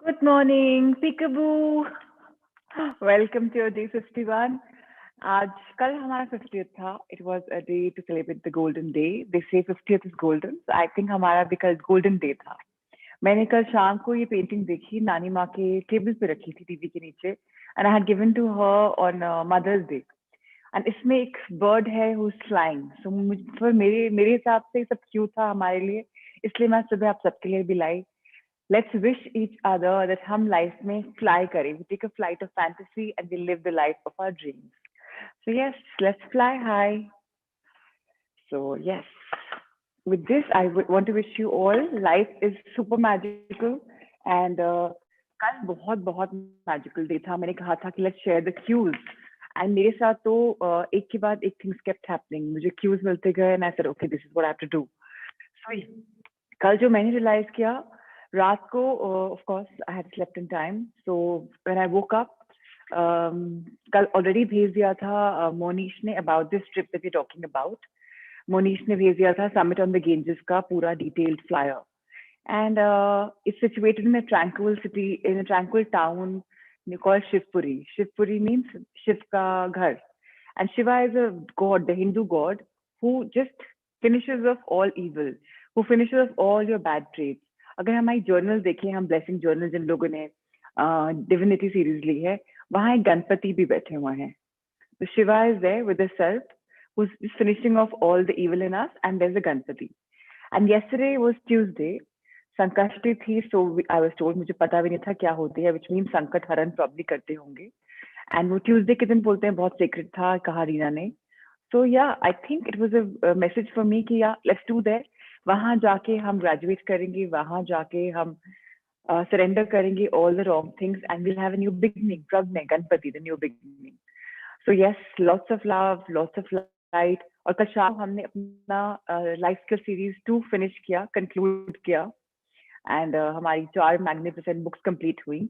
Good morning, Peekaboo. Welcome to your day 51. आज कल हमारा 50th था. It was a day to celebrate the golden day. They say 50th is golden. So I think हमारा भी कल golden day था. मैंने कल शाम को ये पेंटिंग देखी, नानी माँ के टेबल पे रखी थी टीवी के नीचे, and I had given to her on Mother's Day. And इसमें एक bird है who's flying. So मेरे हिसाब से सब क्यूट था हमारे लिए, इसलिए मैं सुबह आप सबके लिए भी लाई. Let's wish each other that हम life में fly करें. We take a flight of fantasy and we live the life of our dreams. So yes, let's fly high. So yes, with this I want to wish you all. Life is super magical and कल बहुत बहुत magical day था. मैंने कहा था कि let's share the cues. And मेरे साथ तो एक के बाद एक things kept happening. मुझे cues मिलते गए and I said okay, this is what I have to do. So कल जो मैंने realize किया, रात को of course I had slept in time. So when I woke up, कल already भेज दिया था मोनीश ने about this trip that we're talking about. Monish ने भेज दिया था Summit on the Ganges का पूरा detailed flyer. And it's situated in a tranquil city, in a tranquil town called Shivpuri. Shivpuri means Shiv ka ghar. And Shiva is a god, the Hindu god, who just finishes off all evil, who finishes off all your bad traits. अगर हमारी journal देखें, हम blessing journal जिन लोगों ने divinity series ली है, वहाँ एक गणपति भी बैठे हुए हैं. So Shiva is there with the self who's finishing off all the evil in us, and there's a Ganpati. And yesterday was Tuesday. Sankashti थी, so I was told, मुझे पता भी नहीं था क्या होती है, which means संकट हरण probably करते होंगे. And वो Tuesday के दिन बोलते हैं बहुत sacred था, कहा रीना ने. So yeah, I think it was a message for me कि yeah, let's do that. वहाँ जाके हम ग्रेजुएट करेंगे, वहाँ जाके हम सरेंडर करेंगे all the wrong things and we'll have a new beginning. Pragya Ganpati, the new beginning. So yes, lots of love, lots of light. और कल शाम हमने अपना लाइफ स्किल सीरीज 2 फिनिश किया, कंक्लूड किया एंड हमारी 4 मैग्निफिसेंट बुक्स कंप्लीट हुई.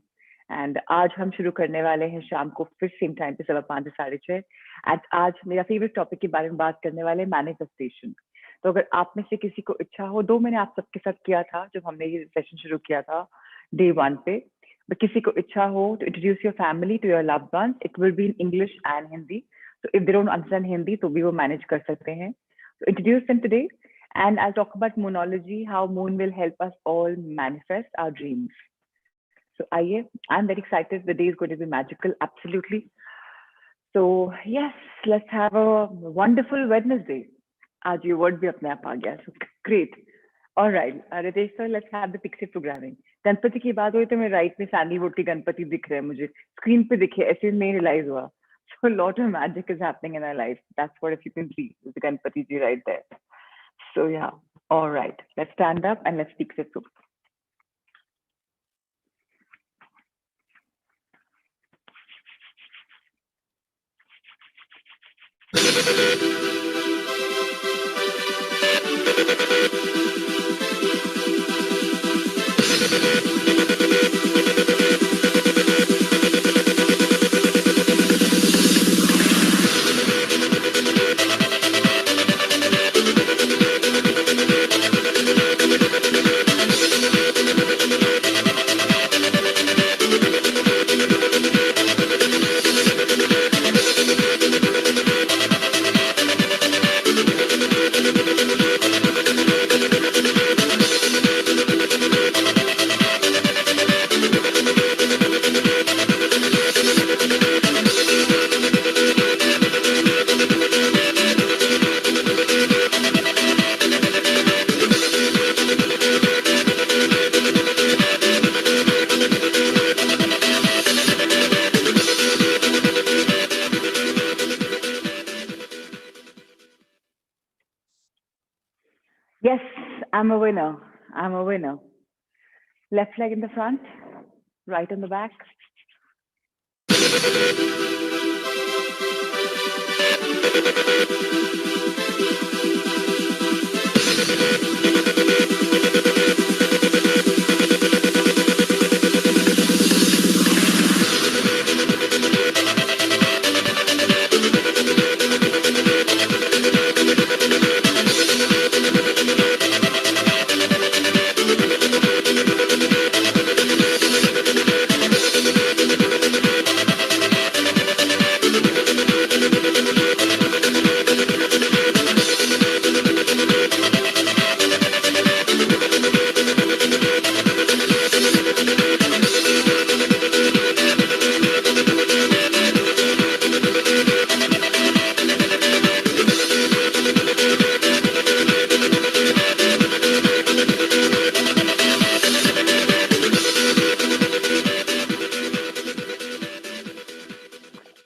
And आज हम शुरू करने वाले हैं शाम को फिर सेम टाइम पे 5:15 से 6:30. एंड आज मेरा फेवरेट टॉपिक के बारे में बात करने वाले मैनिफेस्टेशन. तो अगर आप में से किसी को इच्छा हो, 2 मैंने आप सबके साथ किया था जब हमने ये सेशन शुरू किया था डे 1 पे. बट किसी को इच्छा हो to introduce your family to your loved ones, it will be in English and Hindi. So if they don't understand Hindi, तो भी वो manage कर सकते हैं. So introduce them today, and I'll talk about moonology, how moon will help us all manifest our dreams. So आइए, I'm very excited. The day is going to be magical, absolutely. So yes, let's have a wonderful Wednesday. आज ये word भी अपने आप आ गया. So great. All right, Ritesh sir, let's have the pixie programming. Ganpati की बात हुई तो मेरे राइट में सैंडलवुड के गणपति दिख रहे हैं मुझे, स्क्रीन पे दिखे, ऐसे नहीं रियलाइज हुआ. So a lot of magic is happening in our life. That's what if you can see the Ganpati ji right there. So yeah, all right, let's stand up and let's speak it through. Yes, I'm a winner. I'm a winner. Left leg in the front, right on the back.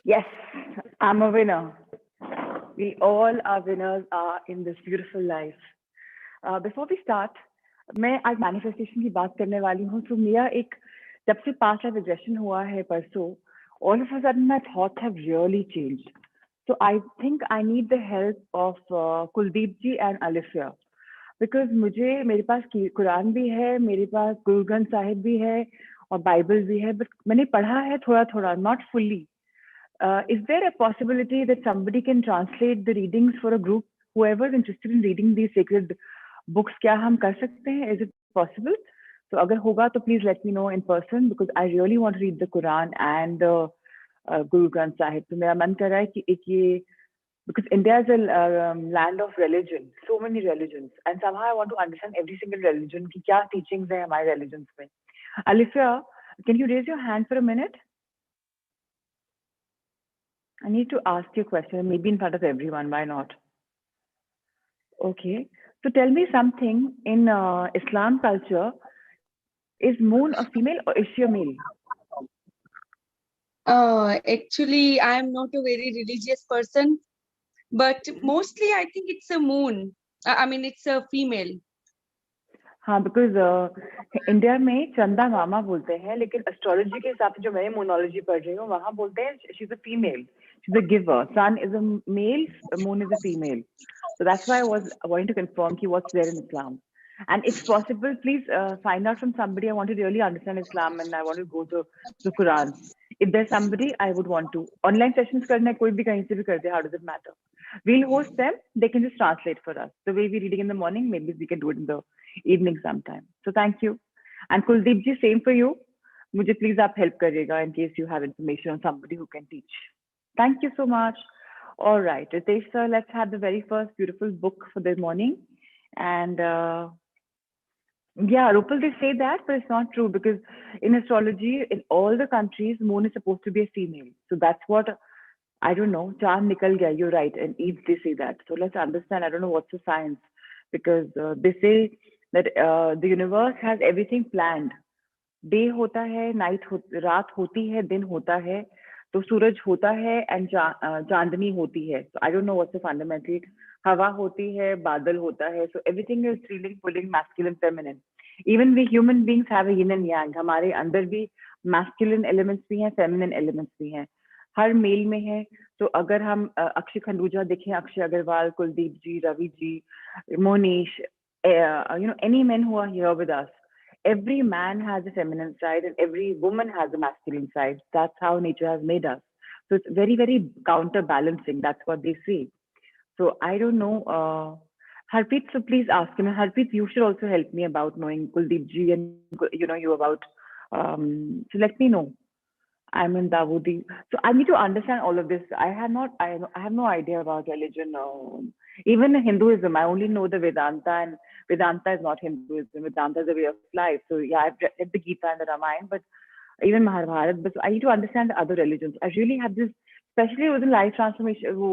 Yes, I'm a winner. We all are winners in this beautiful life. Before we start, मैं आज manifestation की बात करने वाली हूँ. तो मेरा एक जब से पास्ट लाइफ रिग्रेशन हुआ है परसों, all of a sudden my thoughts have really changed. So I think I need the help of Kuldeep ji and Alifia. Because मुझे मेरे पास कुरान भी है, मेरे पास गुरु ग्रंथ साहिब भी है और बाइबल भी है, बट मैंने पढ़ा है थोड़ा थोड़ा, not fully. Is there a possibility that somebody can translate the readings for a group? Whoever is interested in reading these sacred books, क्या हम कर सकते हैं? Is it possible? So अगर होगा तो please let me know in person because I really want to read the Quran and Guru Granth Sahib. तो मेरा मन कर रहा है कि एक ये, because India is a land of religion, so many religions, and somehow I want to understand every single religion कि क्या teachings है हमारे religions में. Alifia, can you raise your hand for a minute? I need to ask you a question, maybe in front of everyone. Why not? Okay. So tell me something. In Islam culture, is moon a female or is she a male? Actually, I am not a very religious person, but mostly I think it's a moon. I mean, it's a female. हाँ, because India में चंदा मामा बोलते हैं, लेकिन astrology के हिसाब से जो मैं मोनोलॉजी पढ़ रही हूँ वहाँ बोलते हैं she is a female, she is a giver, sun is a male, moon is a female. So that's why I was wanting to confirm ki what's there in Islam. And if possible, please find out from somebody. I want to really understand Islam and I want to go to the Quran. If there's somebody, I would want to. Online sessions करना है, कोई भी कहीं से भी कर दे, how does it matter? We'll host them. They can just translate for us. The way we're reading in the morning, maybe we can do it in the evening sometime. So thank you. And Kuldeep ji, same for you. मुझे please आप help करिएगा in case you have information on somebody who can teach. Thank you so much. All right, Ritesh sir, let's have the very first beautiful book for the morning. And yeah, Rupal, they say that, but it's not true because in astrology, in all the countries, moon is supposed to be a female. So that's what, I don't know, Chand nikal gaya, you're right. And Eid, they say that. So let's understand, I don't know what's the science because they say that the universe has everything planned. Day होता है, night रात होती है, दिन होता है, तो सूरज होता है एंड चांदनी होती है. So I don't know what's the fundamental. हवा होती है, बादल होता है. So everything is thrilling, pulling, masculine, feminine. Even we human beings have a yin and yang. हमारे अंदर भी मैस्कुलिन एलिमेंट्स भी हैं, फेमिनिन एलिमेंट्स भी हैं. हर मेल में है. तो अगर हम अक्षय खंडूजा देखें, अक्षय अग्रवाल, कुलदीप जी, Ravi ji, Monish, any men who are here with us, every man has a feminine side and every woman has a masculine side. That's how nature has made us. So it's very, very counterbalancing. That's what they say. So I don't know. Harpreet, so please ask him. Harpreet, you should also help me about knowing Kuldeep ji and you about. So let me know. I'm in Dawoodi. So I need to understand all of this. I have no idea about religion. Even Hinduism, I only know the Vedanta, and Vedanta is not Hinduism. Vedanta is a way of life. So yeah, I've read the Gita and the Ramayana, but even Mahabharata. But I need to understand the other religions. I really have this, especially with the life transformation, वो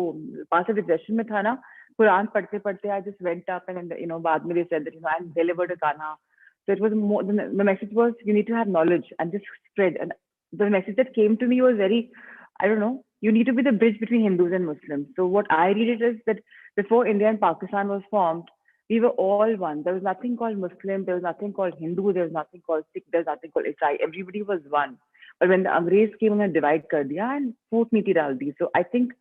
पास regression में था ना, Quran पढ़ते पढ़ते, I just went up and बाद में they said that I delivered a kana. So it was more. The message was you need to have knowledge and just spread. And the message that came to me was very, I don't know, you need to be the bridge between Hindus and Muslims. So what I read it is that before India and Pakistan was formed, We were all one. There was nothing called Muslim, there was nothing called Hindu, there was nothing called Sikh, there was nothing called Isai. Everybody was one. But when the Angrez came and divide kar diya and foot niti dal di. So I think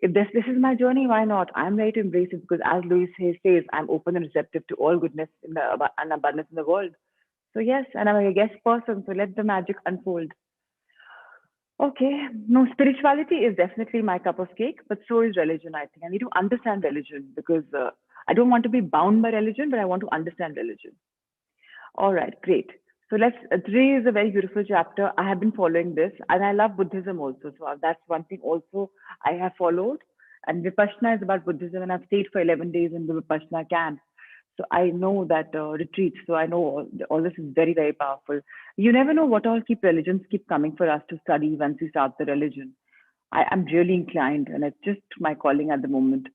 if this is my journey, why not? I'm ready to embrace it because as Louis Hay says, I'm open and receptive to all goodness and abundance in the world. So yes, and I'm a yes person, so let the magic unfold. Okay, no, spirituality is definitely my cup of cake, but so is religion, I think. I need to understand religion because I don't want to be bound by religion, but I want to understand religion. All right, great. So today is a very beautiful chapter. I have been following this and I love Buddhism also. So that's one thing also I have followed. And Vipassana is about Buddhism and I've stayed for 11 days in the Vipassana camp. So I know that retreats. So I know all this is very, very powerful. You never know what all religions keep coming for us to study once we start the religion. I am really inclined and it's just my calling at the moment.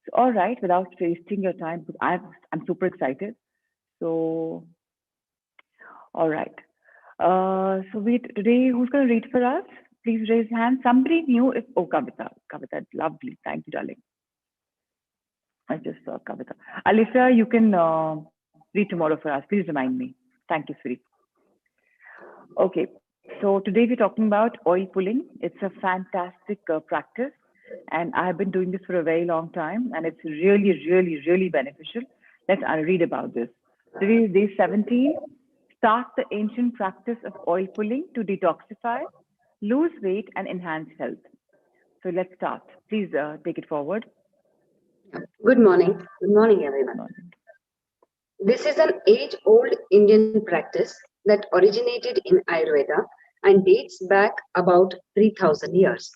So, all right, without wasting your time, because I'm super excited. So all right. Today, who's going to read for us? Please raise hand. Somebody new. Kavita. Kavita, lovely. Thank you, darling. I just saw Kavita. Alisa, you can read tomorrow for us. Please remind me. Thank you, sweetie. Okay. So today we're talking about oil pulling. It's a fantastic practice. And I have been doing this for a very long time. And it's really, really, really beneficial. Let's read about this. Today is day 17. Start the ancient practice of oil pulling to detoxify, lose weight, and enhance health. So let's start. Please take it forward. Good morning. Good morning, everyone. This is an age-old Indian practice that originated in Ayurveda and dates back about 3,000 years.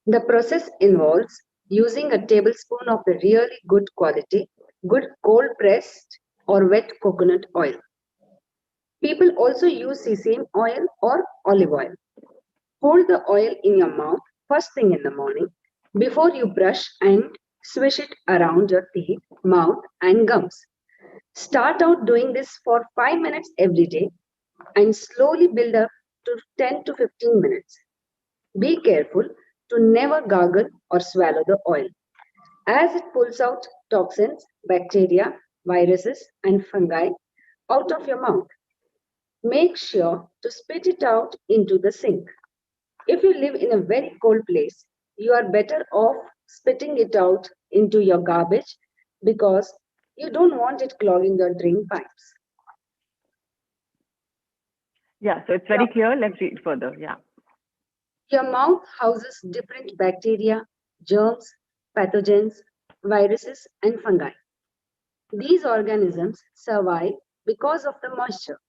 The process involves using a tablespoon of the really good quality, good cold-pressed or wet coconut oil. People also use sesame oil or olive oil. Hold the oil in your mouth first thing in the morning before you brush and swish it around your teeth, mouth, and gums. Start out doing this for 5 minutes every day and slowly build up to 10 to 15 minutes. Be careful to never gargle or swallow the oil, as it pulls out toxins, bacteria, viruses, and fungi out of your mouth. Make sure to spit it out into the sink. If you live in a very cold place, you are better off spitting it out into your garbage because you don't want it clogging your drain pipes. Yeah, so it's very clear. Let's read further. Yeah. Your mouth houses different bacteria, germs, pathogens, viruses, and fungi. These organisms survive because of the moisture.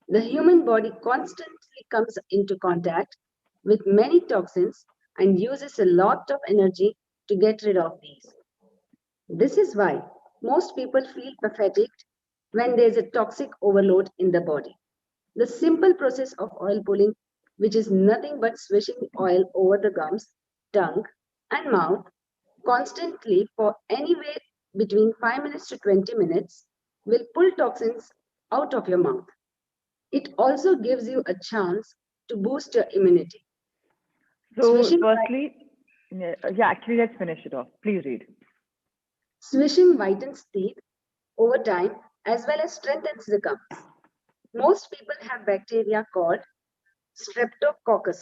The human body constantly comes into contact with many toxins and uses a lot of energy to get rid of these. This is why most people feel fatigued when there is a toxic overload in the body. The simple process of oil pulling, which is nothing but swishing oil over the gums, tongue, and mouth constantly for anywhere between 5 minutes to 20 minutes, will pull toxins out of your mouth. It also gives you a chance to boost your immunity. So, firstly, actually, let's finish it off. Please read. Swishing whitens teeth over time as well as strengthens the gums. Most people have bacteria called Streptococcus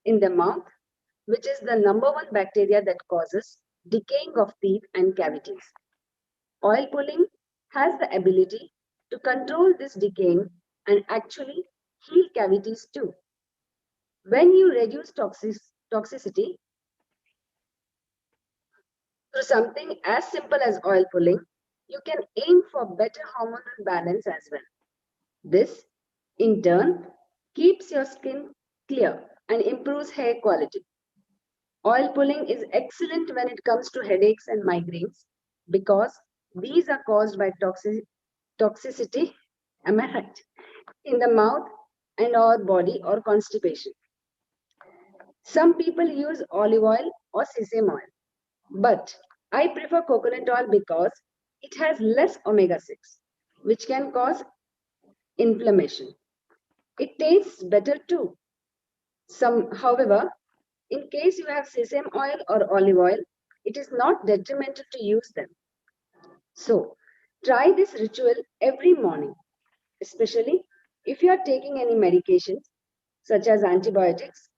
in the mouth, which is the number one bacteria that causes decaying of teeth and cavities. Oil pulling has the ability to control this decaying and actually heal cavities too. When you reduce toxicity through something as simple as oil pulling, you can aim for better hormonal balance as well. This, in turn, keeps your skin clear and improves hair quality. Oil pulling is excellent when it comes to headaches and migraines because these are caused by toxicity, am I right, in the mouth and or body or constipation. Some people use olive oil or sesame oil, but I prefer coconut oil because it has less omega-6, which can cause inflammation. It tastes better too. However, in case you have sesame oil or olive oil, it is not detrimental to use them. So, Try this ritual every morning, especially if you are taking any medications such as antibiotics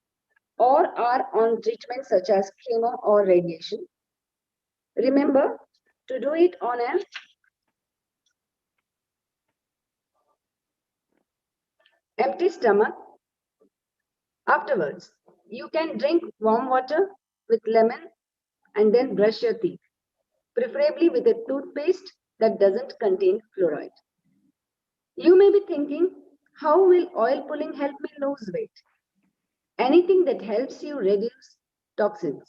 or are on treatment such as chemo or radiation. Remember to do it on an empty stomach. Afterwards, you can drink warm water with lemon and then brush your teeth, preferably with a toothpaste that doesn't contain fluoride. You may be thinking, how will oil pulling help me lose weight? Anything that helps you reduce toxins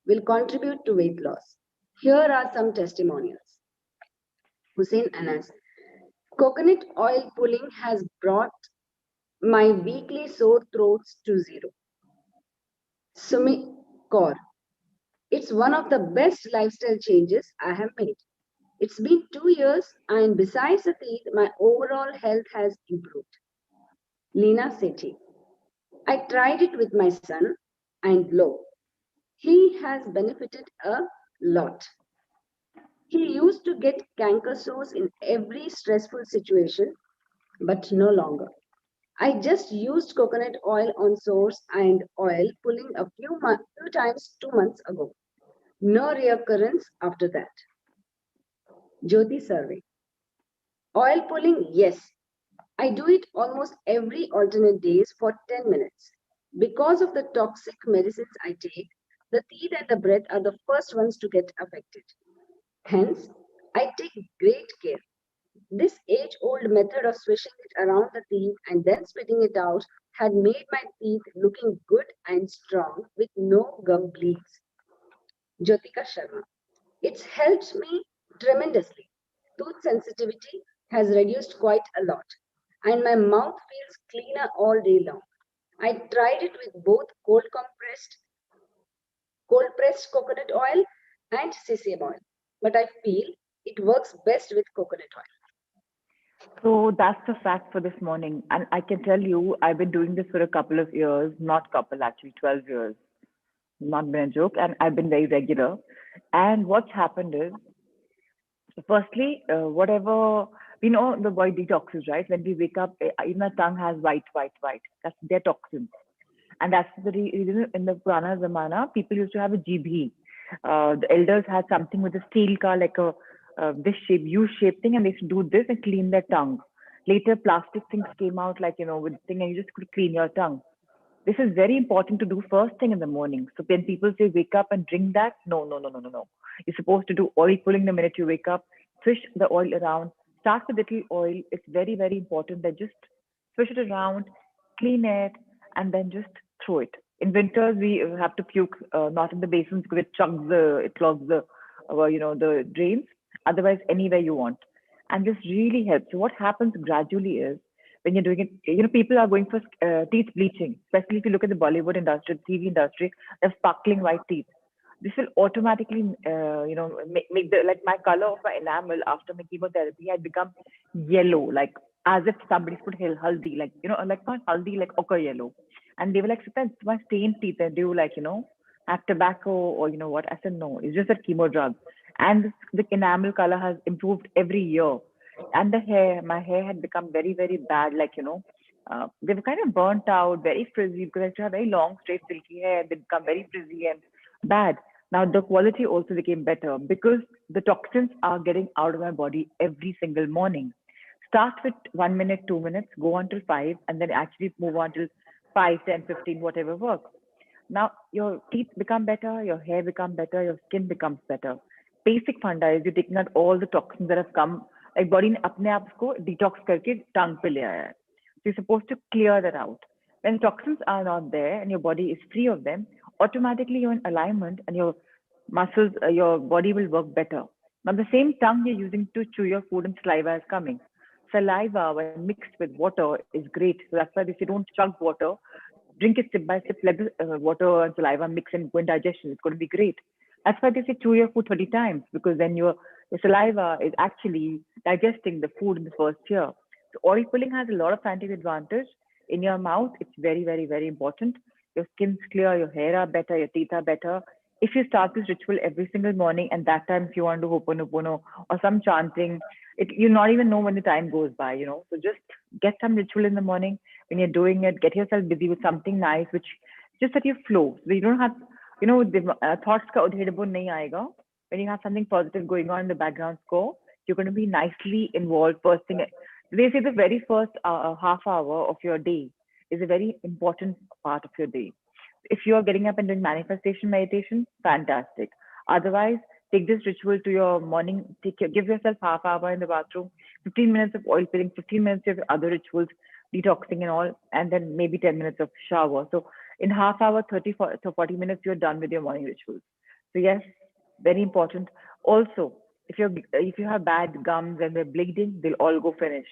will contribute to weight loss. Here are some testimonials. Hussein Anas. Coconut oil pulling has brought my weekly sore throats to zero. Sumi Kaur. It's one of the best lifestyle changes I have made. It's been 2 years, and besides the teeth, my overall health has improved. Leena Sethi. I tried it with my son, and lo, he has benefited a lot. He used to get canker sores in every stressful situation, but no longer. I just used coconut oil on sores and oil pulling a few times 2 months ago. No reoccurrence after that. Jyoti survey. Oil pulling, yes. I do it almost every alternate days for 10 minutes. Because of the toxic medicines I take, the teeth and the breath are the first ones to get affected. Hence, I take great care. This age-old method of swishing it around the teeth and then spitting it out had made my teeth looking good and strong with no gum bleeds. Jyotika Sharma. It's helped me tremendously. Tooth sensitivity has reduced quite a lot, and my mouth feels cleaner all day long. I tried it with both cold pressed coconut oil and sesame oil, but I feel it works best with coconut oil. So that's the fact for this morning. And I can tell you, I've been doing this for a couple of years, not couple, actually, 12 years. Not been a joke. And I've been very regular. And what's happened is, firstly, whatever, we know the body detoxes, right? When we wake up, even our tongue has white. That's their toxins. And that's the reason in the Purana Zamana, people used to have a GB. The elders had something with a steel car, like a this shape, U-shaped thing, and they used to do this and clean their tongue. Later, plastic things came out, like, with thing, and you just could clean your tongue. This is very important to do first thing in the morning. So when people say wake up and drink that, no. You're supposed to do oil pulling the minute you wake up, swish the oil around, start with little oil. It's very, very important that just swish it around, clean it, and then just throw it. In winters, we have to puke, not in the basins because it clogs the drains. Otherwise, anywhere you want. And this really helps. So what happens gradually is when you're doing it, people are going for teeth bleaching, especially if you look at the Bollywood industry, the TV industry, they have sparkling white teeth. This will automatically, make the, like my color of my enamel after my chemotherapy had become yellow, like as if somebody's put haldi, like, like not haldi, like ochre yellow. And they were like, "Sita, it's my stained teeth." And they were like, have tobacco or what? I said, no, it's just a chemo drug. And the enamel color has improved every year. And the hair, my hair had become very, very bad, like, they were kind of burnt out, very frizzy because I used to have very long, straight, silky hair. They become very frizzy and bad. Now the quality also became better because the toxins are getting out of my body every single morning. Start with 1 minute, 2 minutes, go on till five, and then actually move on till 5, 10, 15, whatever works. Now your teeth become better, your hair become better, your skin becomes better. Basic funda is you're taking out all the toxins that have come, like body ने अपने आप को detox करके tongue पे ले आया है. So you're supposed to clear that out. When toxins are not there and your body is free of them, automatically you're in alignment and your muscles, your body will work better. Now the same tongue you're using to chew your food and saliva is coming. Saliva, when mixed with water, is great. So that's why if you don't chug water, drink it sip by sip, let the water and saliva mix and go in digestion. It's going to be great. That's why they say chew your food 30 times because then your saliva is actually digesting the food in the first year. So oil pulling has a lot of scientific advantage. In your mouth, it's very, very, very important. Your skin's clear, your hair are better, your teeth are better. If you start this ritual every single morning and that time if you want to do Ho'oponopono or some chanting, You not even know when the time goes by, you know. So just get some ritual in the morning when you're doing it. Get yourself busy with something nice, which just that you flow. So you don't have, you know, the thoughts ka udhedabun nahi aayega. When you have something positive going on in the background score, you're going to be nicely involved first thing. They say the very first half hour of your day is a very important part of your day. If you are getting up and doing manifestation meditation, fantastic. Otherwise, take this ritual to your morning. Give yourself half hour in the bathroom, 15 minutes of oil peeling, 15 minutes of other rituals, detoxing and all, and then maybe 10 minutes of shower. So in half hour, 30 to 40 minutes, you're done with your morning rituals. So yes, very important. Also, if you have bad gums and they're bleeding, they'll all go finished.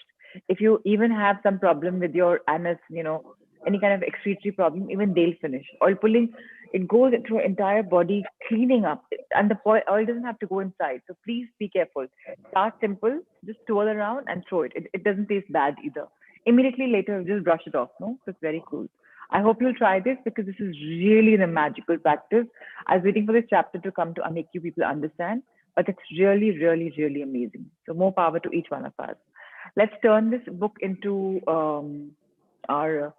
If you even have some problem with your anus, you know, any kind of excretory problem, even they'll finish. Oil pulling, it goes through entire body cleaning up, and the oil doesn't have to go inside. So please be careful. Start simple, just twirl around and throw it. It doesn't taste bad either. Immediately later, just brush it off. No, so it's very cool. I hope you'll try this because this is really the magical practice. I was waiting for this chapter to come to make you people understand, but it's really, really, really amazing. So more power to each one of us. Let's turn this book into our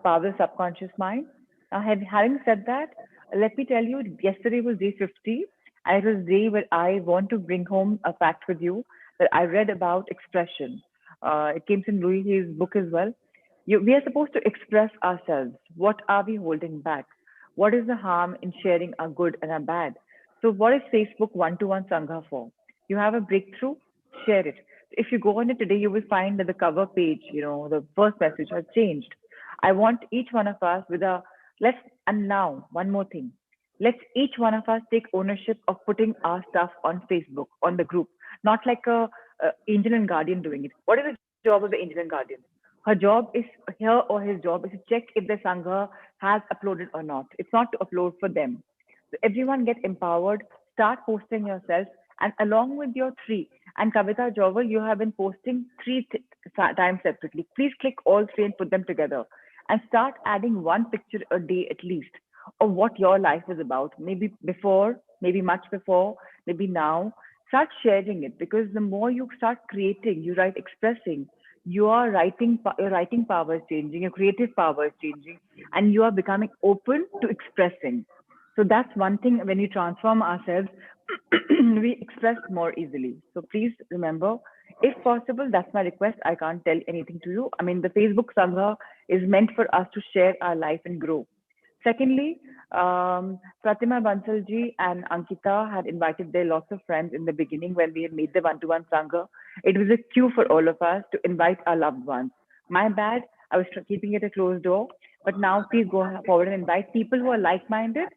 power subconscious mind. Now, having said that, let me tell you, yesterday was day 50. And it was a day where I want to bring home a fact with you that I read about expression. It came in Louis' book as well. We are supposed to express ourselves. What are we holding back? What is the harm in sharing our good and our bad? So, what is Facebook one-to-one Sangha for? You have a breakthrough, share it. If you go on it today, you will find that the cover page, you know, the first message has changed. I want each one of us with a and now one more thing. Let's each one of us take ownership of putting our stuff on Facebook, on the group, not like a angel and guardian doing it. What is the job of the angel and guardian? Her job is here, or his job is to check if the Sangha has uploaded or not. It's not to upload for them. So everyone get empowered, start posting yourself, and along with your three, and Kavita Jovel, you have been posting three times separately. Please click all three and put them together and start adding one picture a day at least of what your life is about. Maybe before, maybe much before, maybe now. Start sharing it, because the more you start creating, you write expressing, your writing power is changing, your creative power is changing, and you are becoming open to expressing. So that's one thing. When we transform ourselves, we express more easily. So please remember, if possible, that's my request. I can't tell anything to you. I mean, the Facebook Sangha is meant for us to share our life and grow. Secondly, Pratima Bansalji and Ankita had invited their lots of friends in the beginning when we had made the one-to-one Sangha. It was a cue for all of us to invite our loved ones. My bad, I was keeping it a closed door, but now please go forward and invite people who are like-minded,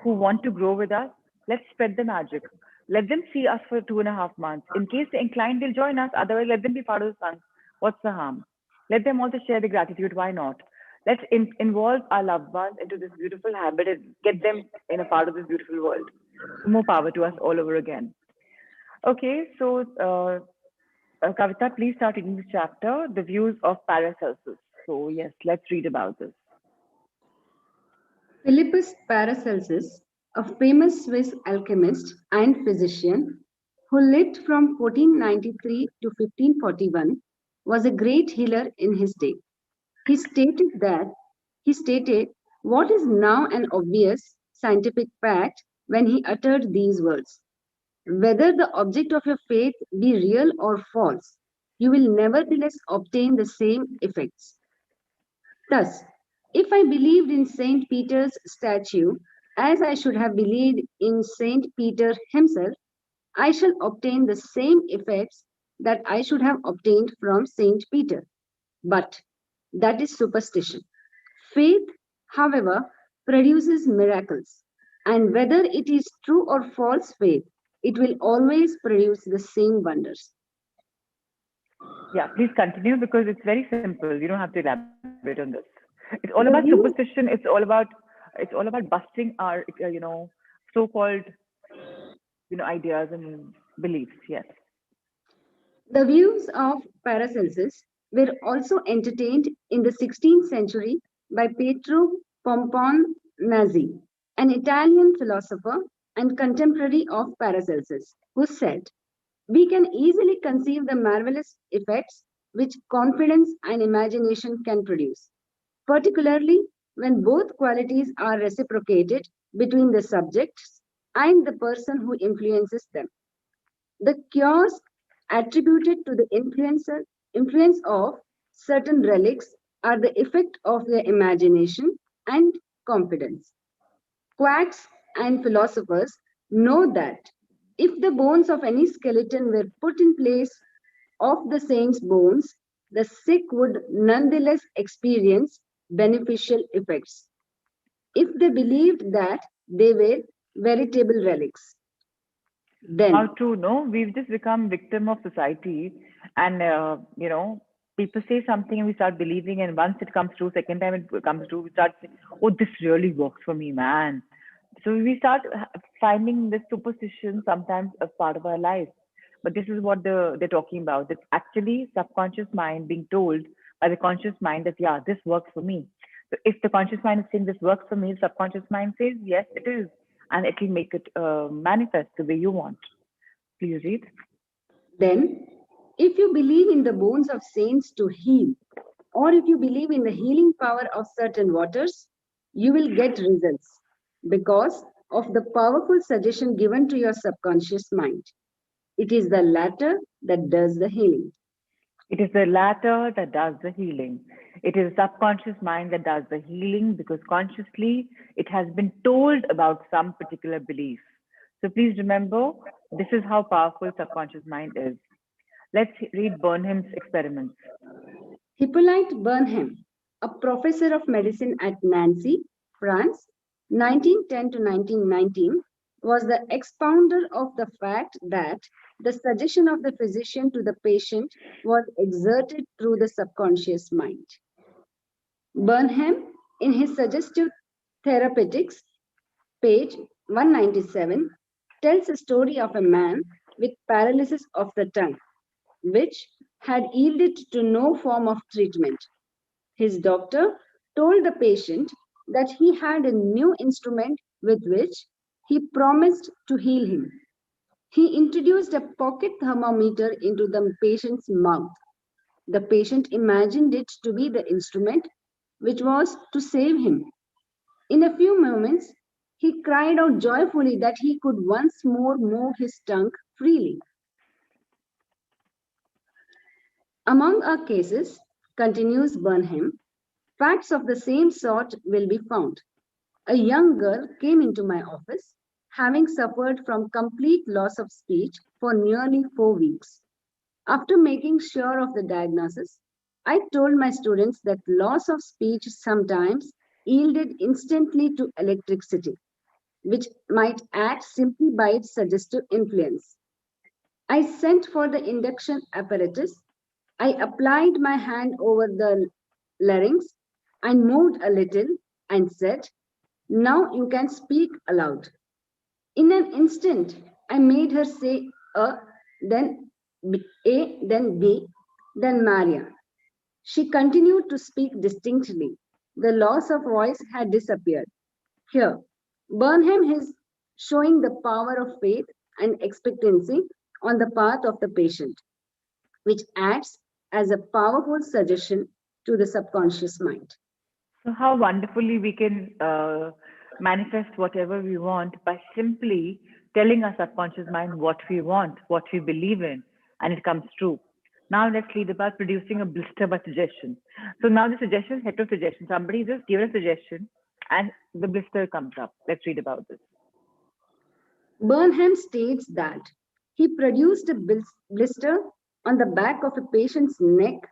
who want to grow with us. Let's spread the magic. Let them see us for 2.5 months. In case they're inclined, they'll join us. Otherwise, let them be part of the Sangha. What's the harm? Let them also share the gratitude. Why not? Let's involve our loved ones into this beautiful habit and get them in a part of this beautiful world. More power to us all over again. Okay, so Kavita, please start reading this chapter, The Views of Paracelsus. So yes, let's read about this. Philippus Paracelsus, a famous Swiss alchemist and physician who lived from 1493 to 1541, was a great healer in his day. He stated what is now an obvious scientific fact when he uttered these words: whether the object of your faith be real or false, you will nevertheless obtain the same effects. Thus, if I believed in Saint Peter's statue as I should have believed in Saint Peter himself, I shall obtain the same effects that I should have obtained from Saint Peter. But that is superstition. Faith, however, produces miracles, and whether it is true or false faith, it will always produce the same wonders. Yeah, please continue, because it's very simple. You don't have to elaborate on this. It's all about superstition. It's all about busting our so-called ideas and beliefs. Yes. The views of Paracelsus were also entertained in the 16th century by Pietro Pomponazzi, an Italian philosopher and contemporary of Paracelsus, who said, We can easily conceive the marvelous effects which confidence and imagination can produce, particularly when both qualities are reciprocated between the subjects and the person who influences them. The cures attributed to the influence of certain relics are the effect of their imagination and confidence. Quacks and philosophers know that if the bones of any skeleton were put in place of the saint's bones, the sick would nonetheless experience beneficial effects if they believed that they were veritable relics. How Then, true, no? We've just become victim of society, and people say something and we start believing, and once it comes true, second time it comes true, we start saying, "Oh, this really works for me, man." So we start finding this superstition sometimes as part of our life. But this is what they're talking about. It's actually subconscious mind being told by the conscious mind that, yeah, this works for me. So if the conscious mind is saying this works for me, the subconscious mind says, yes, it is. And it will make it manifest the way you want. Please read. then, if you believe in the bones of saints to heal, or if you believe in the healing power of certain waters, you will get results because of the powerful suggestion given to your subconscious mind. It is the latter that does the healing. It is the latter that does the healing. It is the subconscious mind that does the healing because consciously it has been told about some particular belief. So please remember, this is how powerful subconscious mind is. Let's read Burnham's experiments. Hippolyte Burnham, a professor of medicine at Nancy, France, 1910 to 1919, was the expounder of the fact that the suggestion of the physician to the patient was exerted through the subconscious mind. Burnham, in his Suggestive Therapeutics, page 197, tells a story of a man with paralysis of the tongue, which had yielded to no form of treatment. His doctor told the patient that he had a new instrument with which he promised to heal him. He introduced a pocket thermometer into the patient's mouth. The patient imagined it to be the instrument which was to save him. In a few moments, he cried out joyfully that he could once more move his tongue freely. Among our cases, continues Burnham, facts of the same sort will be found. A young girl came into my office, having suffered from complete loss of speech for nearly 4 weeks. After making sure of the diagnosis, I told my students that loss of speech sometimes yielded instantly to electricity, which might act simply by its suggestive influence. I sent for the induction apparatus. I applied my hand over the larynx and moved a little and said, "Now you can speak aloud." In an instant, I made her say A, then A, then B, then Maria. She continued to speak distinctly. The loss of voice had disappeared. Here, Burnham is showing the power of faith and expectancy on the part of the patient, which acts as a powerful suggestion to the subconscious mind. So, how wonderfully we can manifest whatever we want by simply telling our subconscious mind what we want, what we believe in, and it comes true. Now, let's read about producing a blister by suggestion. So, now the suggestion is heterosuggestion. Somebody just gives a suggestion and the blister comes up. Let's read about this. Burnham states that he produced a blister on the back of a patient's neck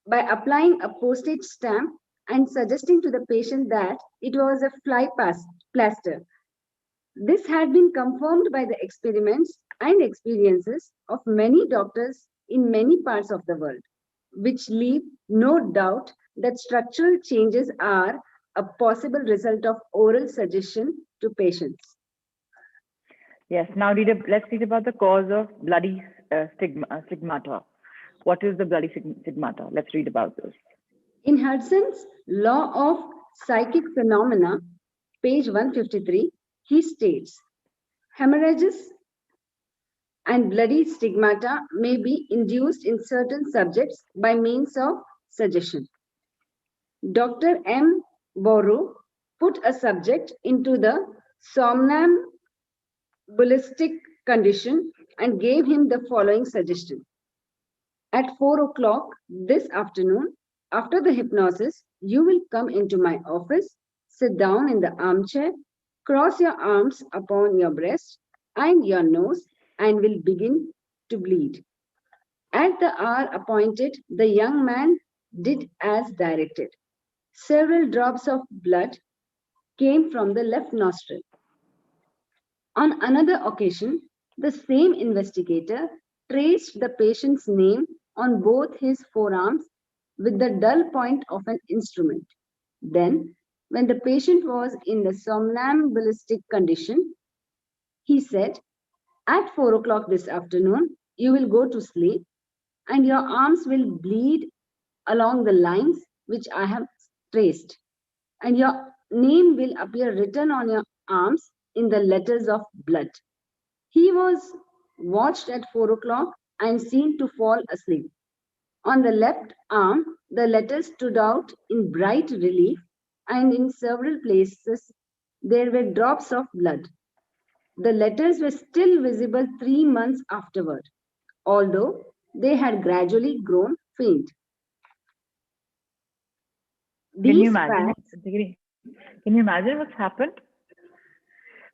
by applying a postage stamp and suggesting to the patient that it was a fly plaster. This had been confirmed by the experiments and experiences of many doctors in many parts of the world, which leave no doubt that structural changes are a possible result of oral suggestion to patients. Yes, now let's read about the cause of bloody stigmata. What is the bloody stigmata? Let's read about this. In Hudson's Law of Psychic Phenomena, page 153, he states, hemorrhages and bloody stigmata may be induced in certain subjects by means of suggestion. Dr. M. Boru put a subject into the somnambulistic condition and gave him the following suggestion. At 4 o'clock this afternoon, after the hypnosis, you will come into my office, sit down in the armchair, cross your arms upon your breast and your nose, and will begin to bleed. At the hour appointed, the young man did as directed. Several drops of blood came from the left nostril. On another occasion, the same investigator traced the patient's name on both his forearms with the dull point of an instrument. Then, when the patient was in the somnambulistic condition, he said, at 4 o'clock this afternoon, you will go to sleep and your arms will bleed along the lines which I have traced, and your name will appear written on your arms in the letters of blood. He was watched at 4 o'clock and seen to fall asleep. On the left arm, the letters stood out in bright relief, and in several places there were drops of blood. The letters were still visible 3 months afterward, although they had gradually grown faint. Can you These imagine? facts, Can you imagine what's happened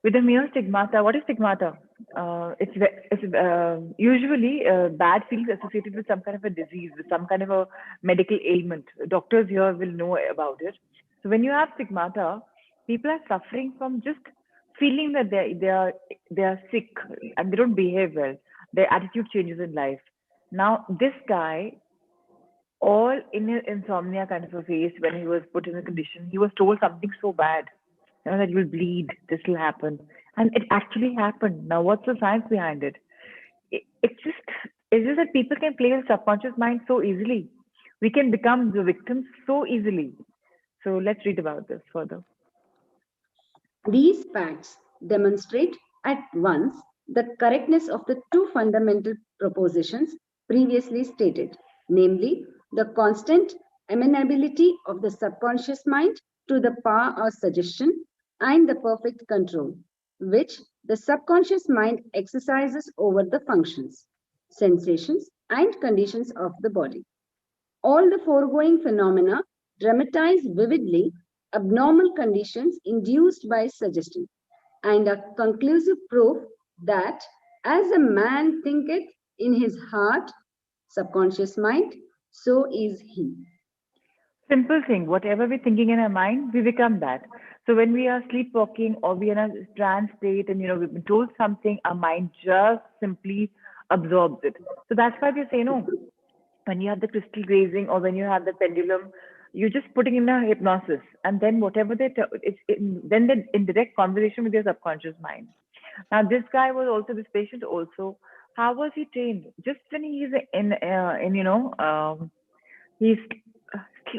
with the mere stigmata? What is stigmata? It's usually bad feelings associated with some kind of a disease, with some kind of a medical ailment. Doctors here will know about it. So when you have stigmata, people are suffering from just feeling that they are sick and they don't behave well. Their attitude changes in life. Now this guy, all in his insomnia kind of a phase, when he was put in a condition, he was told something so bad, that you'll bleed, this will happen. And it actually happened. Now, what's the science behind it? It's just that people can play with subconscious mind so easily. We can become the victims so easily. So let's read about this further. these facts demonstrate at once the correctness of the two fundamental propositions previously stated, namely the constant amenability of the subconscious mind to the power of suggestion and the perfect control, which the subconscious mind exercises over the functions, sensations, and conditions of the body. All the foregoing phenomena dramatize vividly abnormal conditions induced by suggestion, and are conclusive proof that as a man thinketh in his heart, subconscious mind, so is he. Simple thing, whatever we're thinking in our mind, we become that. So when we are sleepwalking or we are in a trance state and we've been told something, our mind just simply absorbs it. So that's why they say no. When you have the crystal gazing or when you have the pendulum, you're just putting in a hypnosis, and then whatever then they're in direct conversation with your subconscious mind. Now this guy was also this patient also. How was he trained? Just when he's in he's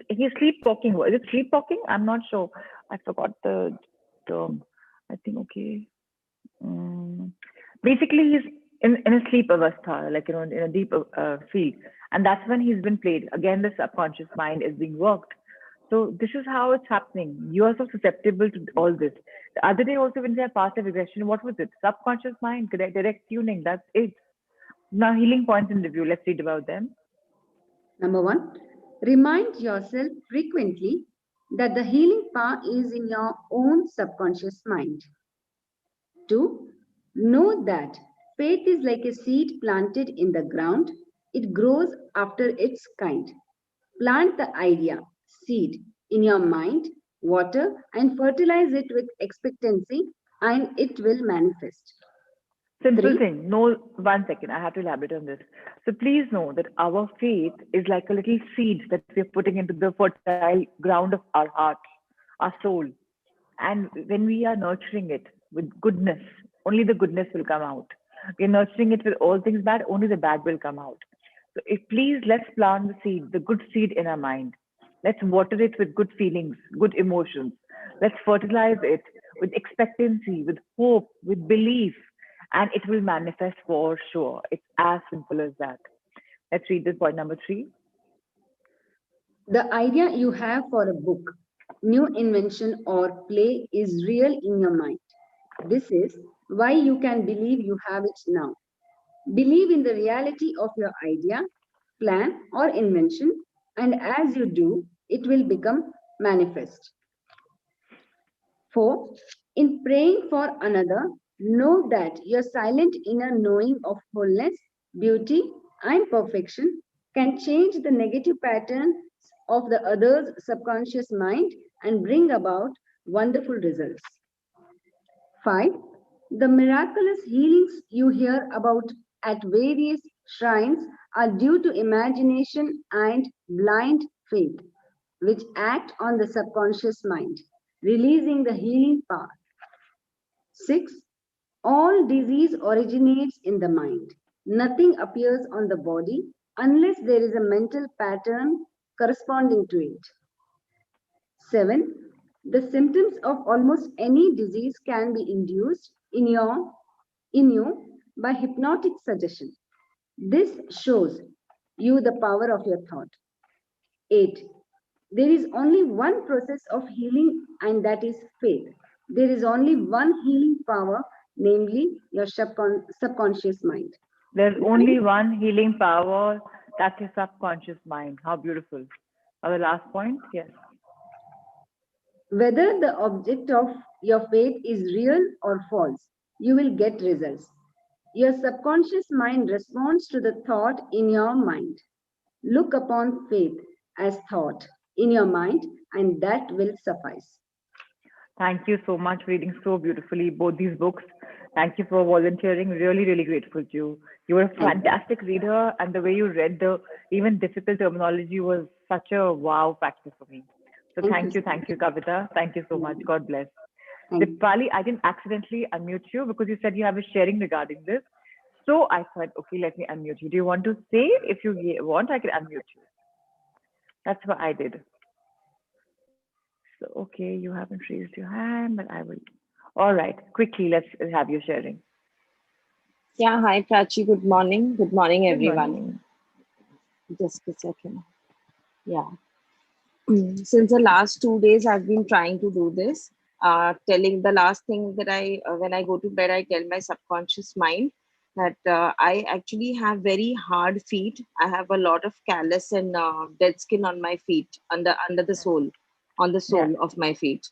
he's sleepwalking. Was it sleepwalking? I'm not sure. I forgot the term. I think okay. Basically, he's in a sleep avastha, like in a deep sleep, and that's when he's been played. Again, the subconscious mind is being worked. So this is how it's happening. You are so susceptible to all this. The other day also when they had past regression, what was it? Subconscious mind, direct tuning. That's it. Now healing points in review. Let's read about them. Number one, remind yourself frequently that the healing power is in your own subconscious mind. 2. Know that faith is like a seed planted in the ground. It grows after its kind. Plant the idea, seed, in your mind, water, and fertilize it with expectancy, and it will manifest. Simple 3. thing. No, 1 second. I have to elaborate on this. So please know that our faith is like a little seed that we're putting into the fertile ground of our heart, our soul. And when we are nurturing it with goodness, only the goodness will come out. We're nurturing it with all things bad, only the bad will come out. So please let's plant the seed, the good seed in our mind. Let's water it with good feelings, good emotions. Let's fertilize it with expectancy, with hope, with belief. and it will manifest for sure. It's as simple as that. Let's read this point number 3. The idea you have for a book, new invention, or play is real in your mind. This is why you can believe you have it now. Believe in the reality of your idea, plan, or invention, and as you do, it will become manifest. 4. In praying for another, know that your silent inner knowing of wholeness, beauty, and perfection can change the negative patterns of the other's subconscious mind and bring about wonderful results. 5. The miraculous healings you hear about at various shrines are due to imagination and blind faith, which act on the subconscious mind, releasing the healing power. 6. All disease originates in the mind. Nothing appears on the body unless there is a mental pattern corresponding to it. 7. The symptoms of almost any disease can be induced in you by hypnotic suggestion. This shows you the power of your thought. 8. There is only one process of healing, and that is faith. There is only one healing power, namely your subconscious mind. There's only one healing power, that's your subconscious mind. How beautiful. The last point, yes. Whether the object of your faith is real or false, you will get results. Your subconscious mind responds to the thought in your mind. Look upon faith as thought in your mind, and that will suffice. Thank you so much for reading so beautifully both these books. Thank you for volunteering. Really, really grateful to you. You were a fantastic reader, and the way you read the even difficult terminology was such a wow factor for me. So thank you, Kavita. Thank you so much. God bless. Dipali, I didn't accidentally unmute you because you said you have a sharing regarding this. So I thought, okay, let me unmute you. Do you want to say? If you want, I can unmute you. That's what I did. So, okay, you haven't raised your hand, but I will. All right, quickly, let's have you sharing. Yeah, hi, Prachi. Good morning. Good morning, everyone. Morning. Just a second. Yeah. Since the last 2 days, I've been trying to do this. Telling the last thing that when I go to bed, I tell my subconscious mind that I actually have very hard feet. I have a lot of callus and dead skin on my feet, under the sole, on the sole of my feet.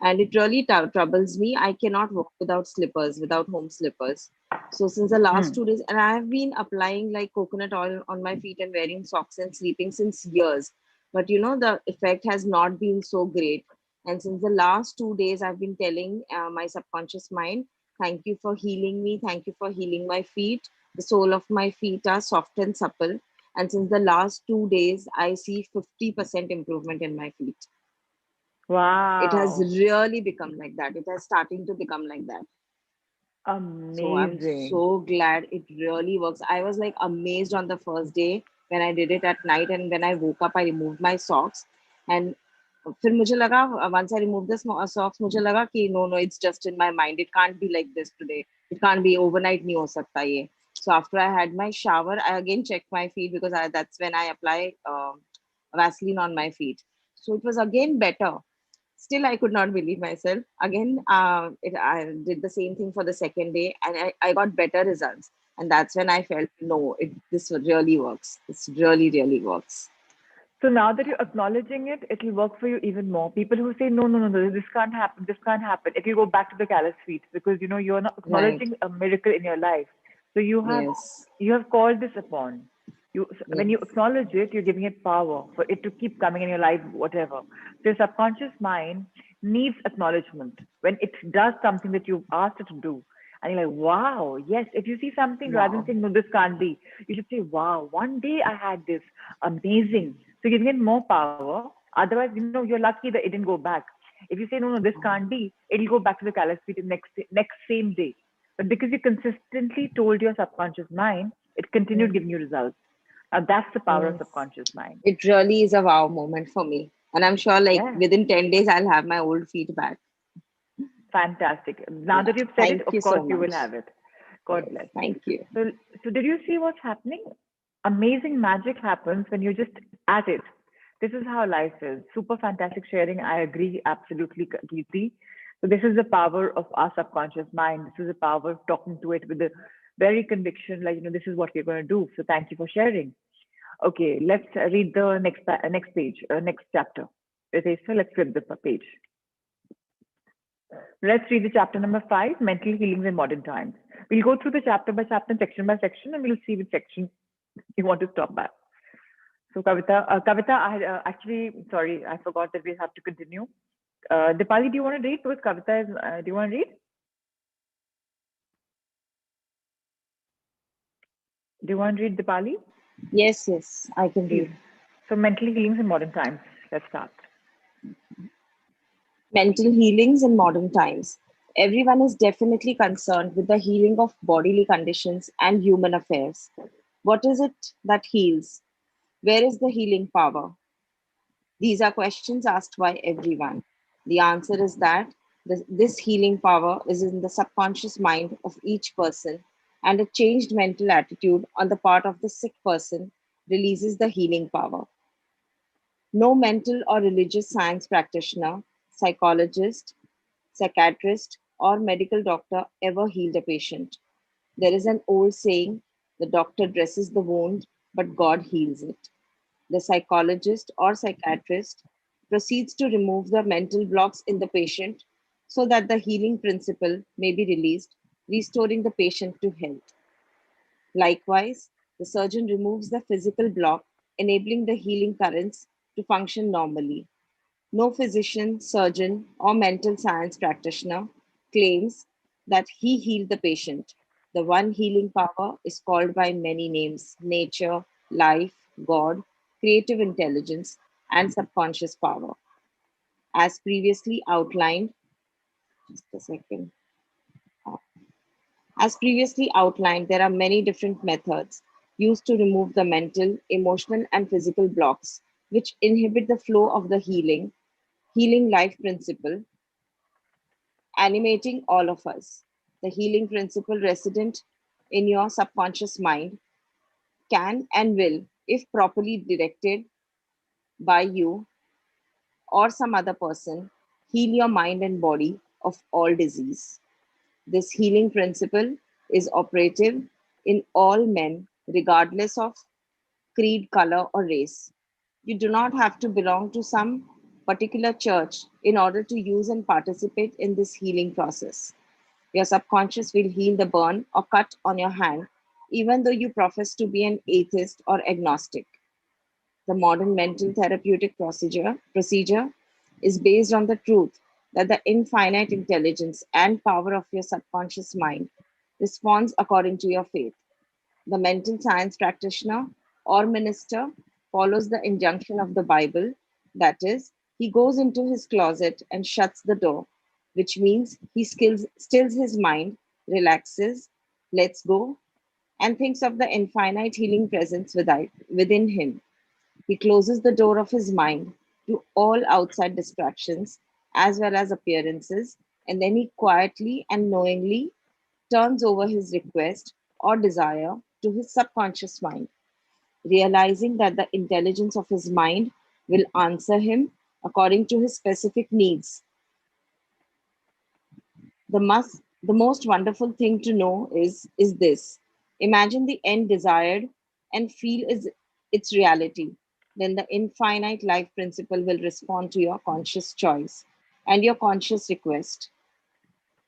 And it really troubles me. I cannot walk without slippers, without home slippers. So since the last 2 days, and I have been applying like coconut oil on my feet and wearing socks and sleeping since years. But you know, the effect has not been so great. And since the last 2 days, I've been telling my subconscious mind, thank you for healing me. Thank you for healing my feet. The sole of my feet are soft and supple. And since the last 2 days, I see 50% improvement in my feet. Wow. It has really become like that. It has starting to become like that. Amazing. So I'm so glad it really works. I was like amazed on the first day when I did it at night, and when I woke up, I removed my socks. And फिर मुझे लगा, once I removed the socks, मुझे लगा कि no, it's just in my mind. It can't be like this today. It can't be overnight. नहीं हो सकता ये. So after I had my shower, I again checked my feet because that's when I apply Vaseline on my feet. So it was again better. Still, I could not believe myself. Again, I did the same thing for the second day, and I got better results. And that's when I felt, no, this really works. This really, really works. So now that you're acknowledging it, it will work for you even more. People who say, no, this can't happen, it will go back to the callous feet because, you know, you're not acknowledging a miracle in your life. So you have called this upon. When you acknowledge it, you're giving it power for it to keep coming in your life, whatever. So your subconscious mind needs acknowledgement. When it does something that you've asked it to do, and you're like, wow, yes. If you see something, rather than saying, no, this can't be, you should say, wow, one day I had this, amazing. So giving it more power. Otherwise, you know, you're lucky that it didn't go back. If you say, no, this can't be, it'll go back to the callous feet next same day. But because you consistently told your subconscious mind, it continued giving you results. That's the power of subconscious mind. It really is a wow moment for me. And I'm sure within 10 days, I'll have my old feet back. Fantastic. Now that you've said it, of course, you will have it. God Yes, bless. thank you. So did you see what's happening? Amazing magic happens when you're just at it. This is how life is. Super fantastic sharing. I agree absolutely, Kirti. So this is the power of our subconscious mind. This is the power of talking to it with a very conviction, like, this is what we're going to do. So thank you for sharing. Okay, let's read the next page, next chapter. Okay, so let's flip the page. Let's read the chapter number 5, Mental Healings in Modern Times. We'll go through the chapter by chapter, section by section, and we'll see which section you want to stop by. So Kavita, I actually, sorry, I forgot that we have to continue. Dipali, do you want to read? Because Kavita is, do you want to read? Do you want to read, Dipali? Yes, I can read. So Mental Healings in Modern Times. Let's start. Mental healings in modern times. Everyone is definitely concerned with the healing of bodily conditions and human affairs. What is it that heals? Where is the healing power? These are questions asked by everyone. The answer is that this healing power is in the subconscious mind of each person, and a changed mental attitude on the part of the sick person releases the healing power. No mental or religious science practitioner, psychologist, psychiatrist, or medical doctor ever healed a patient. There is an old saying: the doctor dresses the wound, but God heals it. The psychologist or psychiatrist proceeds to remove the mental blocks in the patient so that the healing principle may be released, restoring the patient to health. Likewise, the surgeon removes the physical block, enabling the healing currents to function normally. No physician, surgeon, or mental science practitioner claims that he healed the patient. The one healing power is called by many names: nature, life, God, creative intelligence, and subconscious power. As previously outlined, just a second. As previously outlined, there are many different methods used to remove the mental, emotional, and physical blocks which inhibit the flow of the healing life principle animating all of us. The healing principle resident in your subconscious mind can and will, if properly directed by you or some other person, heal your mind and body of all disease. This healing principle is operative in all men, regardless of creed, color, or race. You do not have to belong to some particular church in order to use and participate in this healing process. Your subconscious will heal the burn or cut on your hand, even though you profess to be an atheist or agnostic. The modern mental therapeutic procedure is based on the truth that the infinite intelligence and power of your subconscious mind responds according to your faith. The mental science practitioner or minister follows the injunction of the Bible, that is, he goes into his closet and shuts the door, which means he stills his mind, relaxes, lets go, and thinks of the infinite healing presence within him. He closes the door of his mind to all outside distractions as well as appearances, and then he quietly and knowingly turns over his request or desire to his subconscious mind, realizing that the intelligence of his mind will answer him according to his specific needs. The most wonderful thing to know is this: imagine the end desired and feel is its reality. Then the infinite life principle will respond to your conscious choice and your conscious request.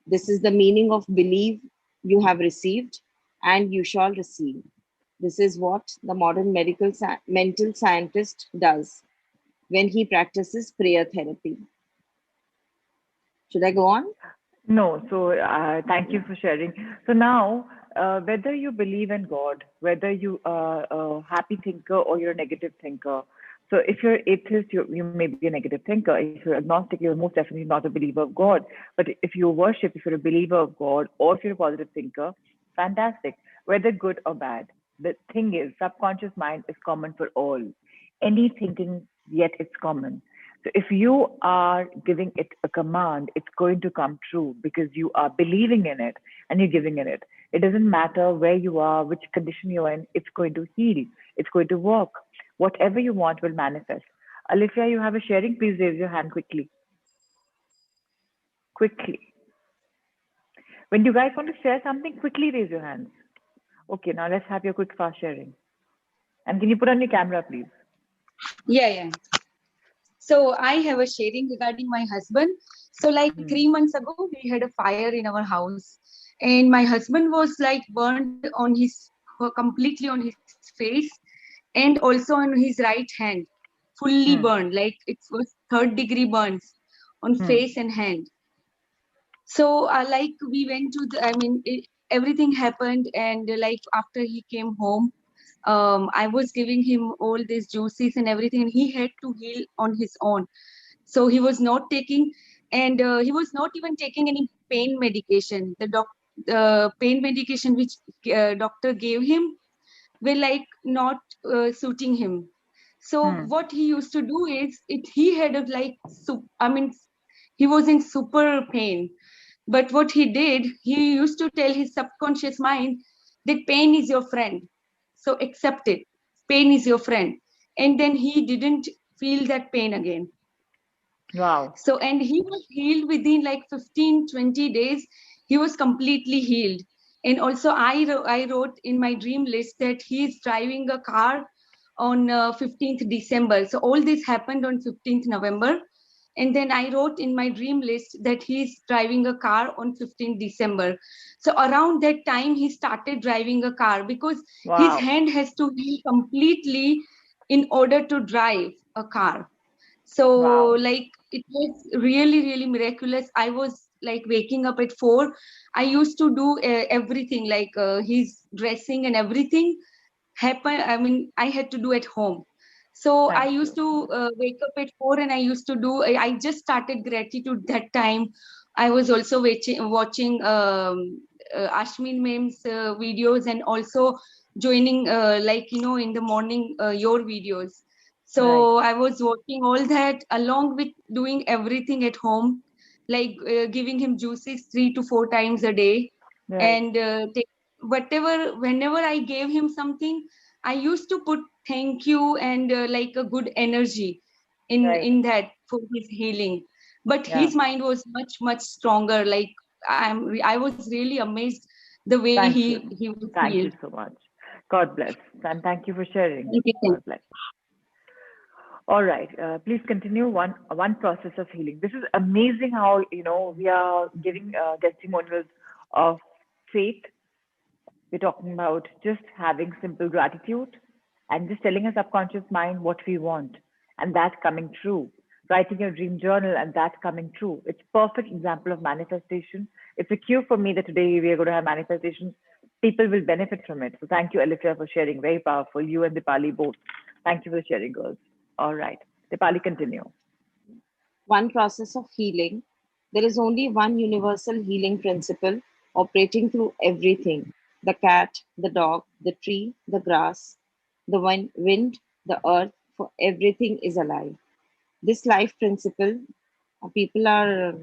This is the meaning of believe you have received and you shall receive. This is what the modern mental scientist does when he practices prayer therapy. Should I go on? No, so thank you for sharing. So now, whether you believe in God, whether you are a happy thinker or you're a negative thinker, so if you're atheist, you may be a negative thinker. If you're agnostic, you're most definitely not a believer of God. But if you worship, if you're a believer of God, or if you're a positive thinker, fantastic. Whether good or bad, the thing is, subconscious mind is common for all. Any thinking, yet it's common. So if you are giving it a command, it's going to come true because you are believing in it and you're giving it. It doesn't matter where you are, which condition you're in, it's going to heal. It's going to work. Whatever you want will manifest. Alifia, you have a sharing? Please raise your hand quickly. Quickly. When you guys want to share something, quickly raise your hands. Okay, now let's have your quick fast sharing. And can you put on your camera, please? Yeah. So I have a sharing regarding my husband. So like 3 months ago, we had a fire in our house, and my husband was like burned on his completely on his face, and also on his right hand, fully burned. Like it was 3rd-degree burns on face and hand. So like we went to the, everything happened, and like after he came home, I was giving him all these juices and everything, and he had to heal on his own. So he was not taking, and he was not even taking any pain medication. The pain medication which doctor gave him were like not suiting him. So what he used to do is, he had a like, he was in super pain. But what he did, he used to tell his subconscious mind that pain is your friend. So accept it. Pain is your friend. And then he didn't feel that pain again. Wow. So, and he was healed within like 15, 20 days. He was completely healed. And also I wrote in my dream list that he is driving a car on 15th December. So all this happened on 15th November. And then I wrote in my dream list that he's driving a car on 15th December. So around that time, he started driving a car, because his hand has to heal completely in order to drive a car. So like it was really, really miraculous. I was like waking up at 4. I used to do everything, like his dressing and everything I had to do at home. So I used to wake up at 4, and I used to do, I just started gratitude that time. I was also watching Ashmin Mem's videos, and also joining in the morning your videos. So I was watching all that along with doing everything at home, like giving him juices 3 to 4 times a day. And whenever I gave him something, I used to put thank you and like a good energy in that for his healing. But his mind was much, much stronger. Like I was really amazed the way he was Thank healed. you so much. God bless. And thank you for sharing. Thank you. God bless. All right. Please continue one process of healing. This is amazing how we are giving testimonials of faith. We're talking about just having simple gratitude and just telling our subconscious mind what we want, and that coming true. Writing your dream journal and that coming true. It's perfect example of manifestation. It's a cue for me that today we are going to have manifestations. People will benefit from it. So thank you, Alifia, for sharing. Very powerful. You and Dipali both. Thank you for sharing, girls. All right. Dipali, continue. One process of healing. There is only one universal healing principle operating through everything: the cat, the dog, the tree, the grass, the wind, the earth, for everything is alive. This life principle, people are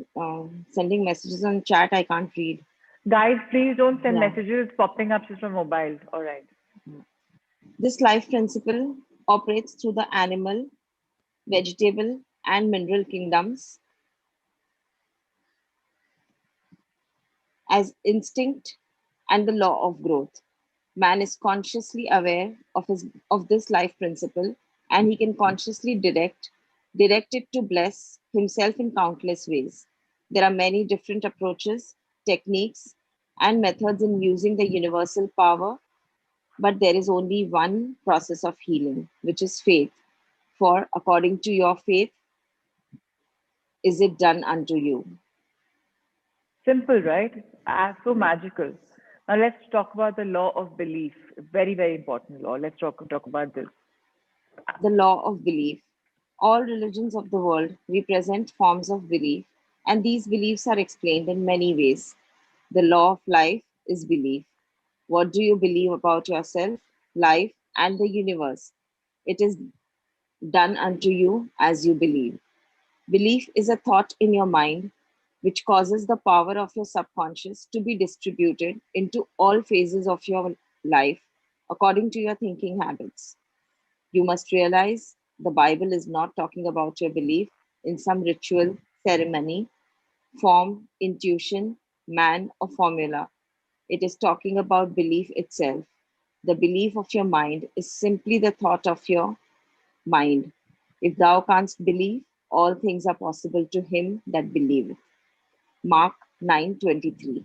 sending messages on chat, I can't read. Guys, please don't send messages popping up just from mobile. All right. This life principle operates through the animal, vegetable, and mineral kingdoms as instinct and the law of growth. Man is consciously aware of this life principle, and he can consciously direct it to bless himself in countless ways. There are many different approaches, techniques, and methods in using the universal power, but there is only one process of healing, which is faith. For according to your faith, is it done unto you? Simple, right? So magical. Now let's talk about the law of belief. Very, very important law. Let's talk about this. The law of belief. All religions of the world represent forms of belief, and these beliefs are explained in many ways. The law of life is belief. What do you believe about yourself, life, and the universe? It is done unto you as you believe. Belief is a thought in your mind. which causes the power of your subconscious to be distributed into all phases of your life according to your thinking habits. You must realize the Bible is not talking about your belief in some ritual, ceremony, form, intuition, man, or formula. It is talking about belief itself. The belief of your mind is simply the thought of your mind. If thou canst believe, all things are possible to him that believeth. Mark 9:23.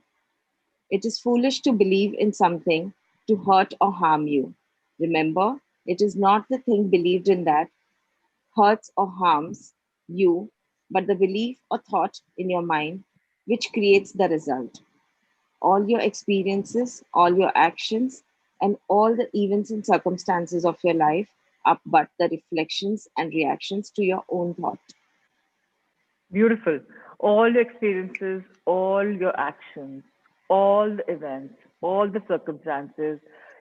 It is foolish to believe in something to hurt or harm you. Remember, it is not the thing believed in that hurts or harms you, but the belief or thought in your mind which creates the result. All your experiences, all your actions, and all the events and circumstances of your life are but the reflections and reactions to your own thought. Beautiful. All your experiences, all your actions, all the events, all the circumstances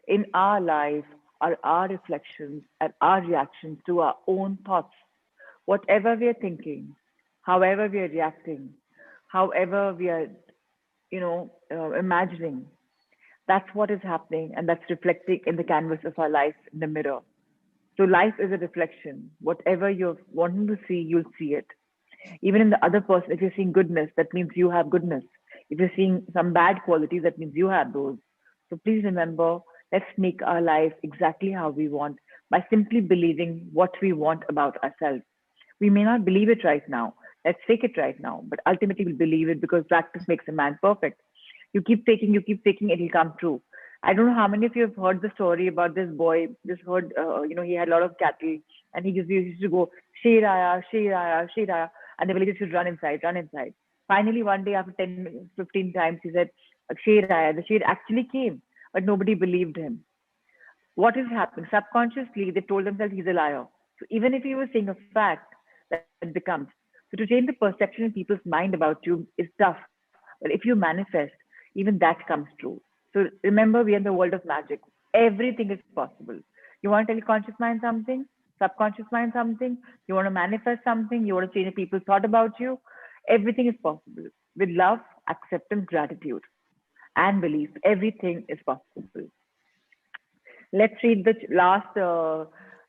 in our life are our reflections and our reactions to our own thoughts. Whatever we are thinking, however we are reacting, however we are, imagining, that's what is happening and that's reflecting in the canvas of our life in the mirror. So life is a reflection. Whatever you're wanting to see, you'll see it. Even in the other person, if you're seeing goodness, that means you have goodness. If you're seeing some bad qualities, that means you have those. So please remember, let's make our life exactly how we want by simply believing what we want about ourselves. We may not believe it right now. Let's fake it right now, but ultimately we'll believe it because practice makes a man perfect. You keep faking, it'll come true. I don't know how many of you have heard the story about this boy. Just heard, he had a lot of cattle, and he used to go Sheraya, Sheraya, Sheraya, and the villagers should run inside, run inside. Finally, one day after 10, 15 times, he said, Sheraya. The sher actually came, but nobody believed him. What is happening? Subconsciously, they told themselves he's a liar. So even if he was saying a fact, that becomes. So to change the perception in people's mind about you is tough. But if you manifest, even that comes true. So remember, we are in the world of magic. Everything is possible. You want to tell your conscious mind something, subconscious mind something, you want to manifest something, you want to change the people's thought about you. Everything is possible. With love, acceptance, gratitude, and belief, everything is possible. Let's read the last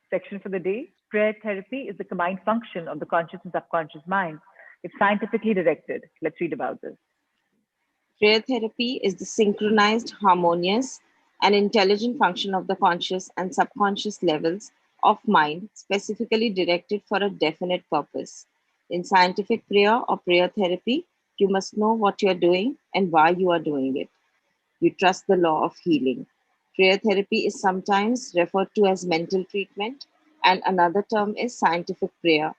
section for the day. Prayer therapy is the combined function of the conscious and subconscious mind. It's scientifically directed. Let's read about this. Prayer therapy is the synchronized, harmonious, and intelligent function of the conscious and subconscious levels of mind, specifically directed for a definite purpose. In scientific prayer or prayer therapy, you must know what you're doing and why you are doing it. You trust the law of healing. Prayer therapy is sometimes referred to as mental treatment, and another term is scientific prayer.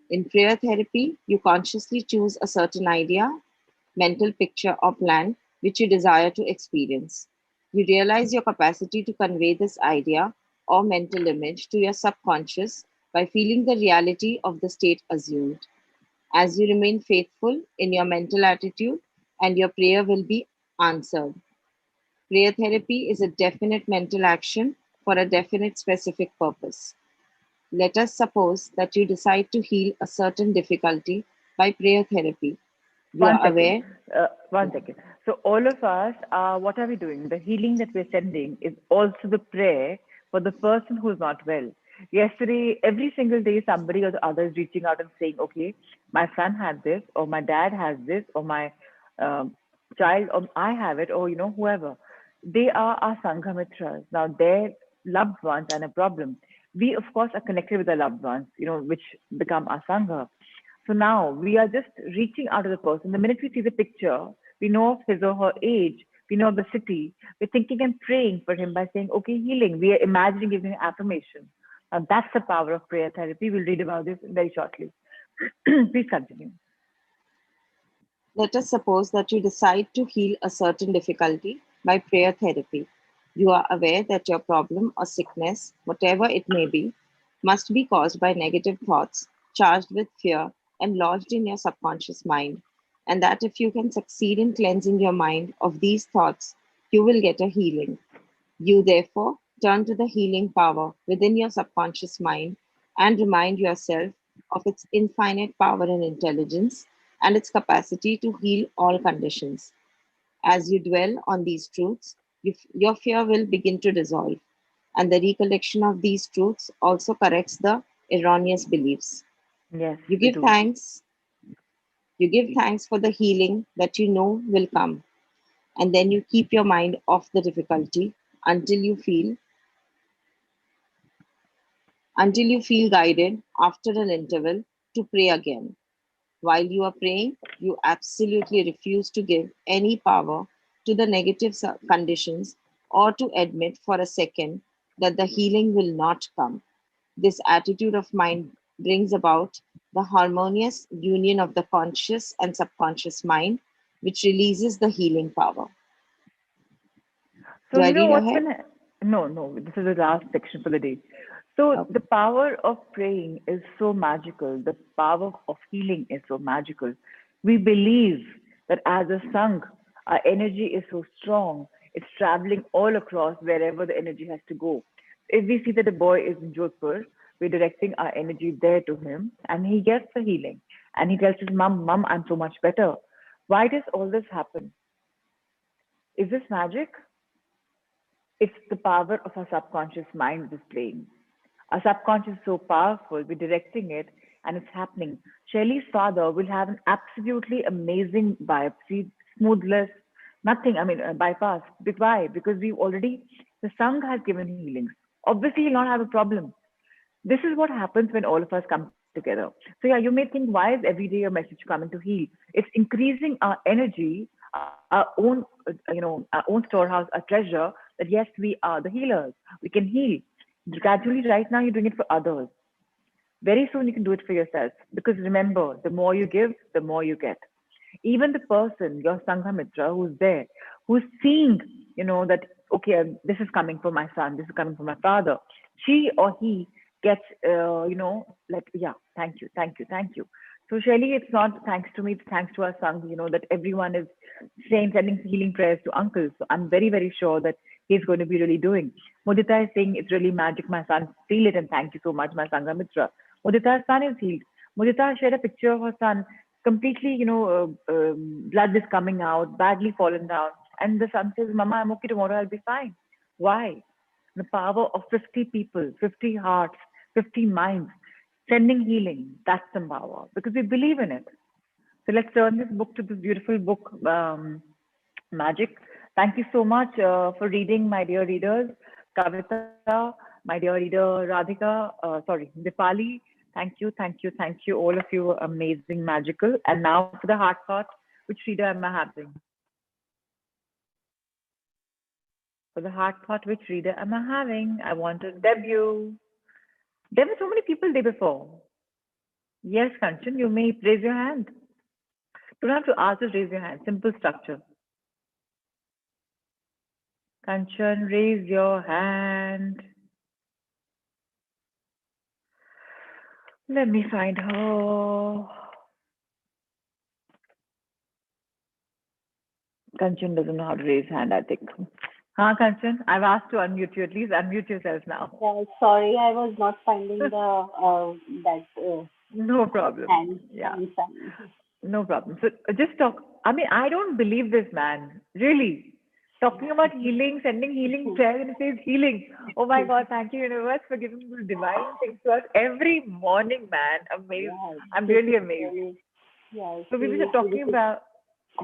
In prayer therapy, you consciously choose a certain idea, mental picture, or plan which you desire to experience. You realize your capacity to convey this idea or mental image to your subconscious by feeling the reality of the state assumed. As you remain faithful in your mental attitude, and your prayer will be answered. Prayer therapy is a definite mental action for a definite specific purpose. Let us suppose that you decide to heal a certain difficulty by prayer therapy. You One are second. aware. One second. So all of us, what are we doing? The healing that we're sending is also the prayer for the person who's not well. Yesterday, every single day, somebody or the other is reaching out and saying, okay, my son had this, or my dad has this, or my um, child, or I have it, or, whoever. They are our Sangha Mitras. Now, their loved ones are in a problem. We, of course, are connected with our loved ones, which become our Sangha. So now we are just reaching out to the person. The minute we see the picture, we know of his or her age, we know of the city. We're thinking and praying for him by saying, okay, healing. We are imagining giving affirmation. And that's the power of prayer therapy. We'll read about this very shortly. Please continue. Let us suppose that you decide to heal a certain difficulty by prayer therapy. You are aware that your problem or sickness, whatever it may be, must be caused by negative thoughts charged with fear and lodged in your subconscious mind, and that if you can succeed in cleansing your mind of these thoughts, you will get a healing. You therefore turn to the healing power within your subconscious mind and remind yourself of its infinite power and intelligence and its capacity to heal all conditions. As you dwell on these truths, your fear will begin to dissolve, and the recollection of these truths also corrects the erroneous beliefs. Yes, You we give do. thanks, you give thanks for the healing that you know will come, and then you keep your mind off the difficulty until you feel guided after an interval to pray again. While you are praying, you absolutely refuse to give any power to the negative conditions or to admit for a second that the healing will not come. This attitude of mind brings about the harmonious union of the conscious and subconscious mind, which releases the healing power. So Do I you know read what's ahead? been no, no, this is the last section for the day. So the Okay. power of praying is so magical. The power of healing is so magical. We believe that as a sangh, our energy is so strong. It's traveling all across wherever the energy has to go. If we see that the boy is in Jodhpur, we're directing our energy there to him, and he gets the healing. And he tells his mom, "Mom, I'm so much better." Why does all this happen? Is this magic? It's the power of our subconscious mind displaying. Our subconscious is so powerful, we're directing it and it's happening. Shelley's father will have an absolutely amazing biopsy, smoothless, nothing, bypass. Why? Because the Sangh has given healings. Obviously, he'll not have a problem. This is what happens when all of us come together. So yeah, you may think, why is every day a message coming to heal? It's increasing our energy, our own storehouse, our treasure. That yes, we are the healers. We can heal. Gradually, right now, you're doing it for others. Very soon, you can do it for yourself. Because remember, the more you give, the more you get. Even the person, your Sanghamitra, who's there, who's seeing, that, okay, this is coming for my son, this is coming for my father, she or he gets, like, yeah, thank you, thank you, thank you. So, Shelly, it's not thanks to me, it's thanks to our Sangh, that everyone is sending healing prayers to uncle. So, I'm very, very sure that he's going to be really doing. Mudita is saying, it's really magic, my son, feel it, and thank you so much, my Sanghamitra. Mudita's son is healed. Mudita shared a picture of her son completely, blood is coming out, badly fallen down. And the son says, Mama, I'm okay tomorrow, I'll be fine. Why? The power of 50 people, 50 hearts, 50 minds, sending healing. That's the power because we believe in it. So let's turn this book to this beautiful book, Magic. Thank you so much for reading, my dear readers. Kavita, my dear reader, Radhika, Dipali. Thank you, all of you, amazing, magical. And now for the hard part, which reader am I having? For the hard part, which reader am I having? I want to debut. There were so many people there before. Yes, Kanchan, you may raise your hand. You don't have to ask, just raise your hand. Simple structure. Kanchan, raise your hand. Let me find her. Kanchan doesn't know how to raise hand, I think. Huh, Kanchan? I've asked to unmute you. At least unmute yourself now. Sorry, I was not finding the that No problem. hand Yeah, sign. no problem. So just talk. I mean, I don't believe this man. Really. Talking about healing, sending healing prayers, and it says healing. Oh my God, thank you, universe, for giving this divine things to us every morning, man. Amazing. Yeah, I'm this really is amazed. really, yeah, So we were just seriously, talking about,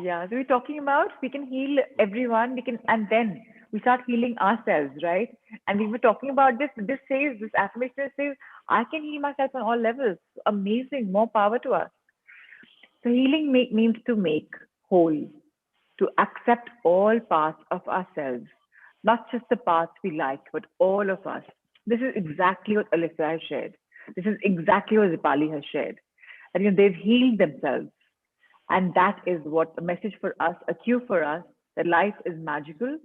yeah, so we're talking about we can heal everyone, we can, and then we start healing ourselves, right? And we were talking about this affirmation says, I can heal myself on all levels. Amazing, more power to us. So healing means to make whole, to accept all parts of ourselves, not just the parts we like, but all of us. This is exactly what Alyssa has shared. This is exactly what Zipali has shared. And they've healed themselves. And that is what a message for us, a cue for us that life is magical.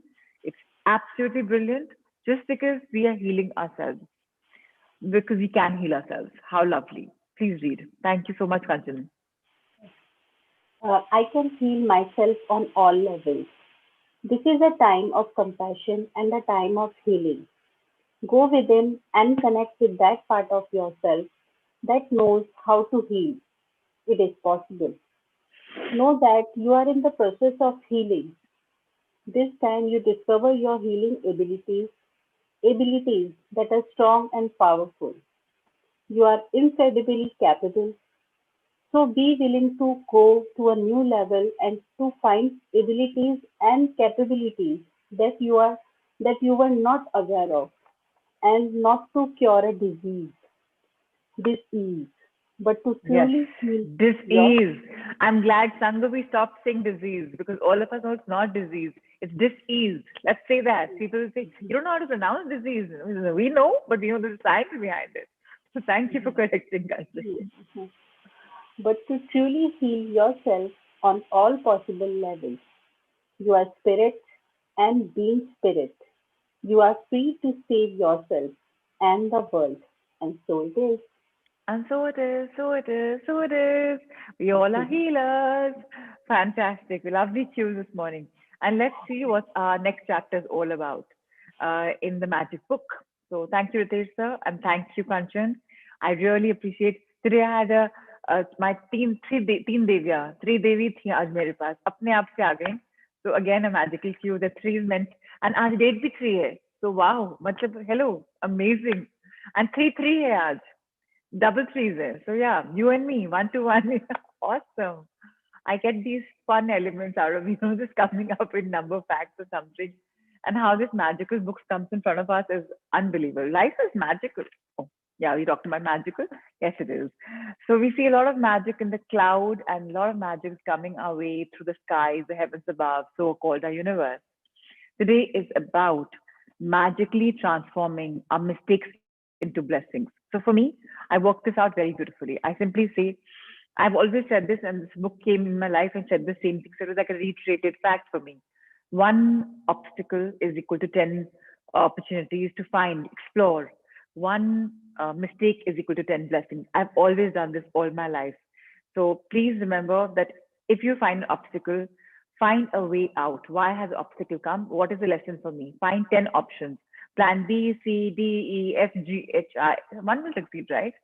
It's absolutely brilliant just because we are healing ourselves, because we can heal ourselves. How lovely. Please read. Thank you so much, Kanchan. I can heal myself on all levels. This is a time of compassion and a time of healing. Go within and connect with that part of yourself that knows how to heal. It is possible. Know that you are in the process of healing. This time you discover your healing abilities that are strong and powerful. You are incredibly capable. So be willing to go to a new level and to find abilities and capabilities that you were not aware of, and not to cure a disease, but to Yes, truly heal your. disease. I'm glad Sangavi stopped saying disease because all of us know it's not disease. It's disease. Let's say that. People will say, you don't know how to pronounce disease. We know, but we know the science behind it. So thank you for correcting, Kanchi. But to truly heal yourself on all possible levels. You are spirit, and being spirit, you are free to save yourself and the world. And so it is. And so it is, so it is, so it is. We all are healers. Fantastic. We lovely cues this morning. And let's see what our next chapter is all about in the magic book. So thank you, Ritesh sir, and thank you, Kanchan. I really appreciate. Today I had my teen devya, three devi थी आज मेरे पास अपने आप से आ गई. So again a magical cue. The three is meant, and आज date भी three है. So wow, मतलब hello, amazing. And three है आज. Double threes there. So yeah, you and me, 1 to 1. Awesome. I get these fun elements out of, just coming up with number facts or something. And how this magical book comes in front of us is unbelievable. Life is magical. Oh, yeah, we talked about magical. Yes, it is. So we see a lot of magic in the cloud and a lot of magic is coming our way through the skies, the heavens above, so-called our universe. Today is about magically transforming our mistakes into blessings. So for me, I worked this out very beautifully. I simply say, I've always said this, and this book came in my life and said the same thing. So it was like a reiterated fact for me. One obstacle is equal to 10 opportunities to find, explore. One mistake is equal to 10 blessings. I've always done this all my life. So please remember that if you find an obstacle, find a way out. Why has the obstacle come? What is the lesson for me? Find 10 options. Plan B, C, D, E, F, G, H, I. One will succeed, right?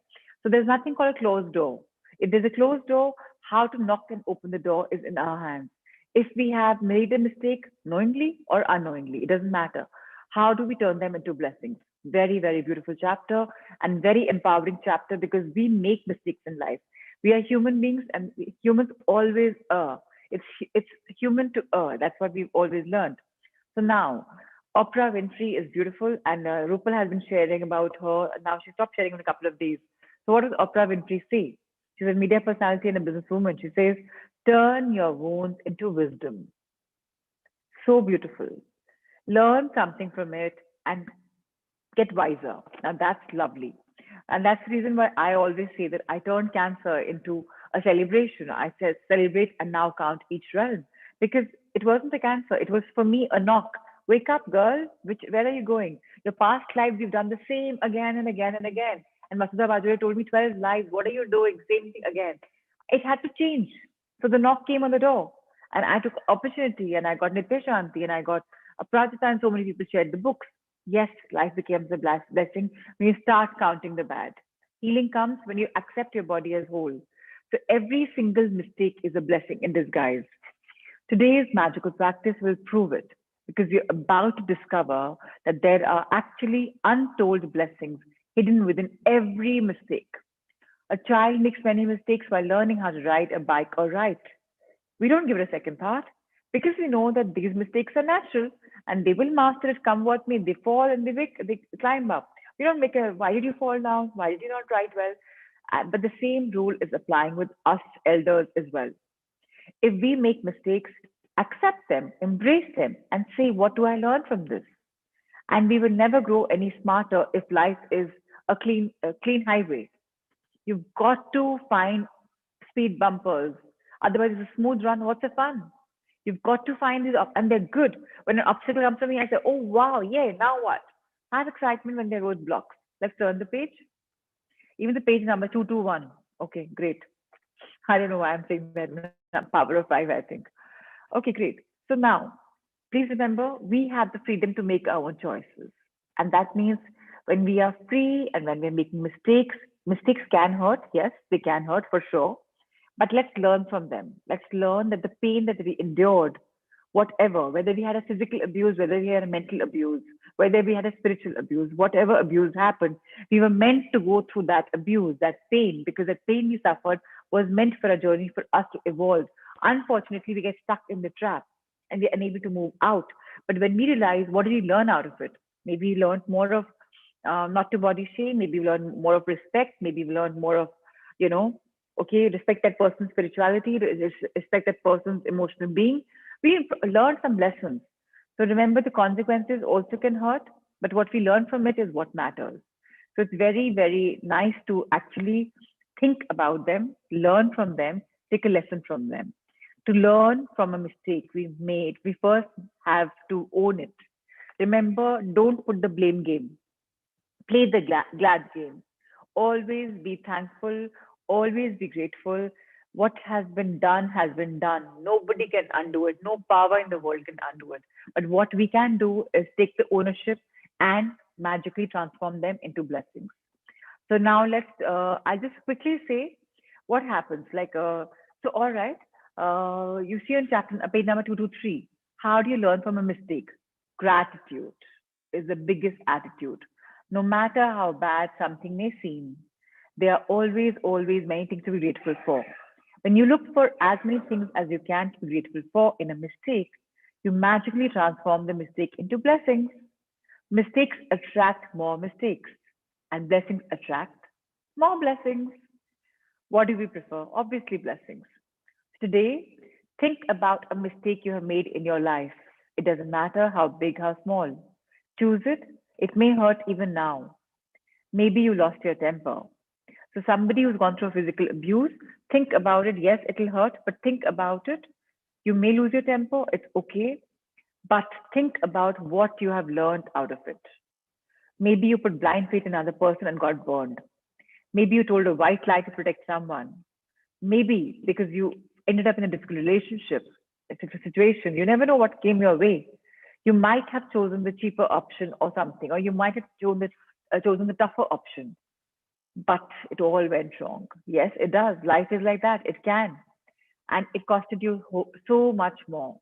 So there's nothing called a closed door. If there's a closed door, how to knock and open the door is in our hands. If we have made a mistake knowingly or unknowingly, it doesn't matter. How do we turn them into blessings? Very, very beautiful chapter and very empowering chapter because we make mistakes in life. We are human beings and humans always err. It's human to err. That's what we've always learned. So now, Oprah Winfrey is beautiful, and Rupal has been sharing about her. Now she stopped sharing in a couple of days. So what does Oprah Winfrey say? She's a media personality and a businesswoman. She says, "Turn your wounds into wisdom." So beautiful. Learn something from it and get wiser. Now that's lovely. And that's the reason why I always say that I turn cancer into a celebration. I said celebrate and now count each realm. Because it wasn't a cancer, it was for me a knock. Wake up, girl. Where are you going? Your past lives, you've done the same again and again and again. And Masuda Bajore told me 12 lives. What are you doing? Same thing again. It had to change. So the knock came on the door. And I took opportunity and I got Nitya Shanti and I got Aprajita and so many people shared the books. Yes, life becomes a blessing when you start counting the bad. Healing comes when you accept your body as whole. So every single mistake is a blessing in disguise. Today's magical practice will prove it because you're about to discover that there are actually untold blessings hidden within every mistake. A child makes many mistakes while learning how to ride a bike or write. We don't give it a second thought because we know that these mistakes are natural and they will master it come what may. They fall and they climb up. We don't make a, why did you fall down? Why did you not write well? But the same rule is applying with us elders as well. If we make mistakes, accept them, embrace them, and say, what do I learn from this? And we will never grow any smarter if life is a clean highway. You've got to find speed bumpers. Otherwise, it's a smooth run. What's the fun? You've got to find these, and they're good. When an obstacle comes to me, I say, oh, wow, yeah, now what? I have excitement when there are roadblocks. Let's turn the page. Even the page number 221. Okay, great. I don't know why I'm saying that. Power of five, I think. Okay, great. So now, please remember, we have the freedom to make our own choices. And that means when we are free and when we're making mistakes, mistakes can hurt. Yes, they can hurt for sure. But let's learn from them. Let's learn that the pain that we endured, whatever, whether we had a physical abuse, whether we had a mental abuse, whether we had a spiritual abuse, whatever abuse happened, we were meant to go through that abuse, that pain, because that pain we suffered was meant for a journey for us to evolve. Unfortunately, we get stuck in the trap and we're unable to move out. But when we realize, what did we learn out of it? Maybe we learned more of not to body shame. Maybe we learned more of respect. Maybe we learned more of, okay, respect that person's spirituality, respect that person's emotional being. We learned some lessons. So remember, the consequences also can hurt, but what we learn from it is what matters. So it's very, very nice to actually think about them, learn from them, take a lesson from them. To learn from a mistake we've made, we first have to own it. Remember, don't put the blame game. Play the glad game. Always be thankful, always be grateful. What has been done has been done. Nobody can undo it. No power in the world can undo it. But what we can do is take the ownership and magically transform them into blessings. So now I'll just quickly say what happens. All right, you see on chapter page number 223, how do you learn from a mistake? Gratitude is the biggest attitude. No matter how bad something may seem, there are always, always many things to be grateful for. When you look for as many things as you can to be grateful for in a mistake, you magically transform the mistake into blessings. Mistakes attract more mistakes, and blessings attract more blessings. What do we prefer? Obviously, blessings. Today, think about a mistake you have made in your life. It doesn't matter how big, how small. Choose it. It may hurt even now. Maybe you lost your temper. So somebody who's gone through physical abuse, think about it. Yes, it'll hurt, but think about it. You may lose your temper. It's okay. But think about what you have learned out of it. Maybe you put blind faith in another person and got burned. Maybe you told a white lie to protect someone. Maybe because you ended up in a difficult relationship, a situation. You never know what came your way. You might have chosen the cheaper option or something, or you might have chosen the tougher option. But it all went wrong. Yes, it does. Life is like that. It can. And it costed you so much more.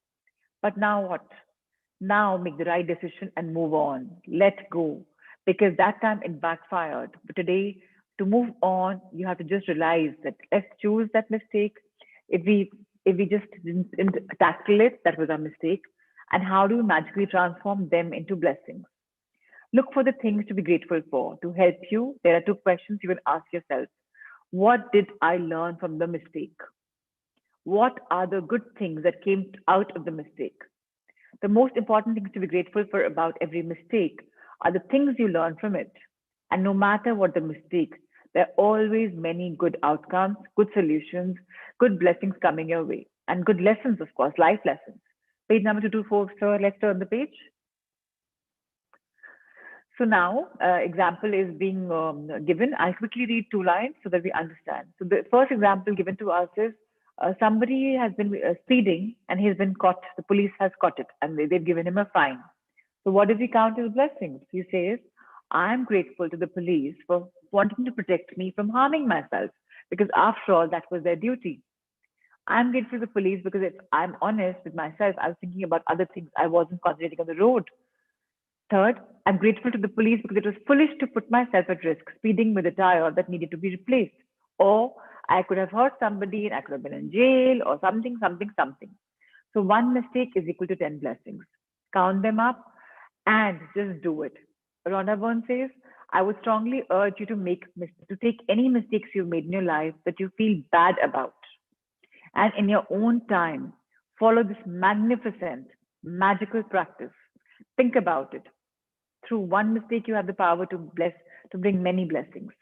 But now what? Now make the right decision and move on. Let go. Because that time it backfired. But today, to move on, you have to just realize that let's choose that mistake. If we just didn't tackle it, that was our mistake. And how do we magically transform them into blessings? Look for the things to be grateful for. To help you, there are 2 questions you can ask yourself. What did I learn from the mistake? What are the good things that came out of the mistake? The most important things to be grateful for about every mistake are the things you learn from it. And no matter what the mistake, there are always many good outcomes, good solutions, good blessings coming your way, and good lessons, of course, life lessons. Page number 224, sir, let's turn the page. So now, example is being given. I'll quickly read 2 lines so that we understand. So the first example given to us is somebody has been speeding and he's been caught. The police has caught it and they've given him a fine. So what does he count as blessings? He says, I'm grateful to the police for wanting to protect me from harming myself, because after all, that was their duty. I'm grateful to the police because if I'm honest with myself, I was thinking about other things. I wasn't concentrating on the road. Third, I'm grateful to the police because it was foolish to put myself at risk, speeding with a tire that needed to be replaced. Or I could have hurt somebody and I could have been in jail or something. So 1 mistake is equal to 10 blessings. Count them up and just do it. Rhonda Byrne says, I would strongly urge you to take any mistakes you've made in your life that you feel bad about. And in your own time, follow this magnificent, magical practice. Think about it. Through 1 mistake, you have the power to bring many blessings.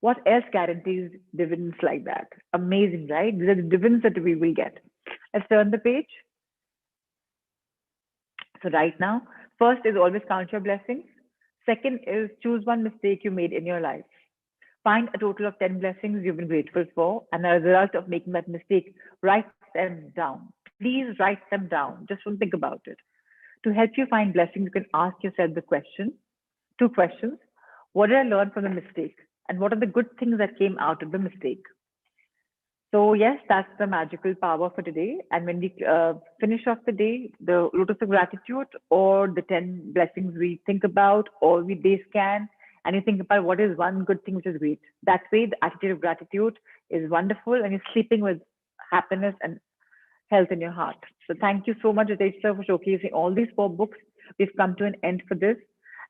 What else guarantees dividends like that? Amazing, right? These are the dividends that we will get. Let's turn the page. So right now, first is always count your blessings. Second is choose 1 mistake you made in your life. Find a total of 10 blessings you've been grateful for, and as a result of making that mistake, write them down. Please write them down. Just don't think about it. To help you find blessings, you can ask yourself the question, 2 questions. What did I learn from the mistake? And what are the good things that came out of the mistake? So yes, that's the magical power for today. And when we finish off the day, the lotus of gratitude or the 10 blessings we think about or we day scan, and you think about what is one good thing which is great. That way, the attitude of gratitude is wonderful and you're sleeping with happiness and health in your heart. So thank you so much, Ritesh sir, for showcasing all these 4 books. We've come to an end for this.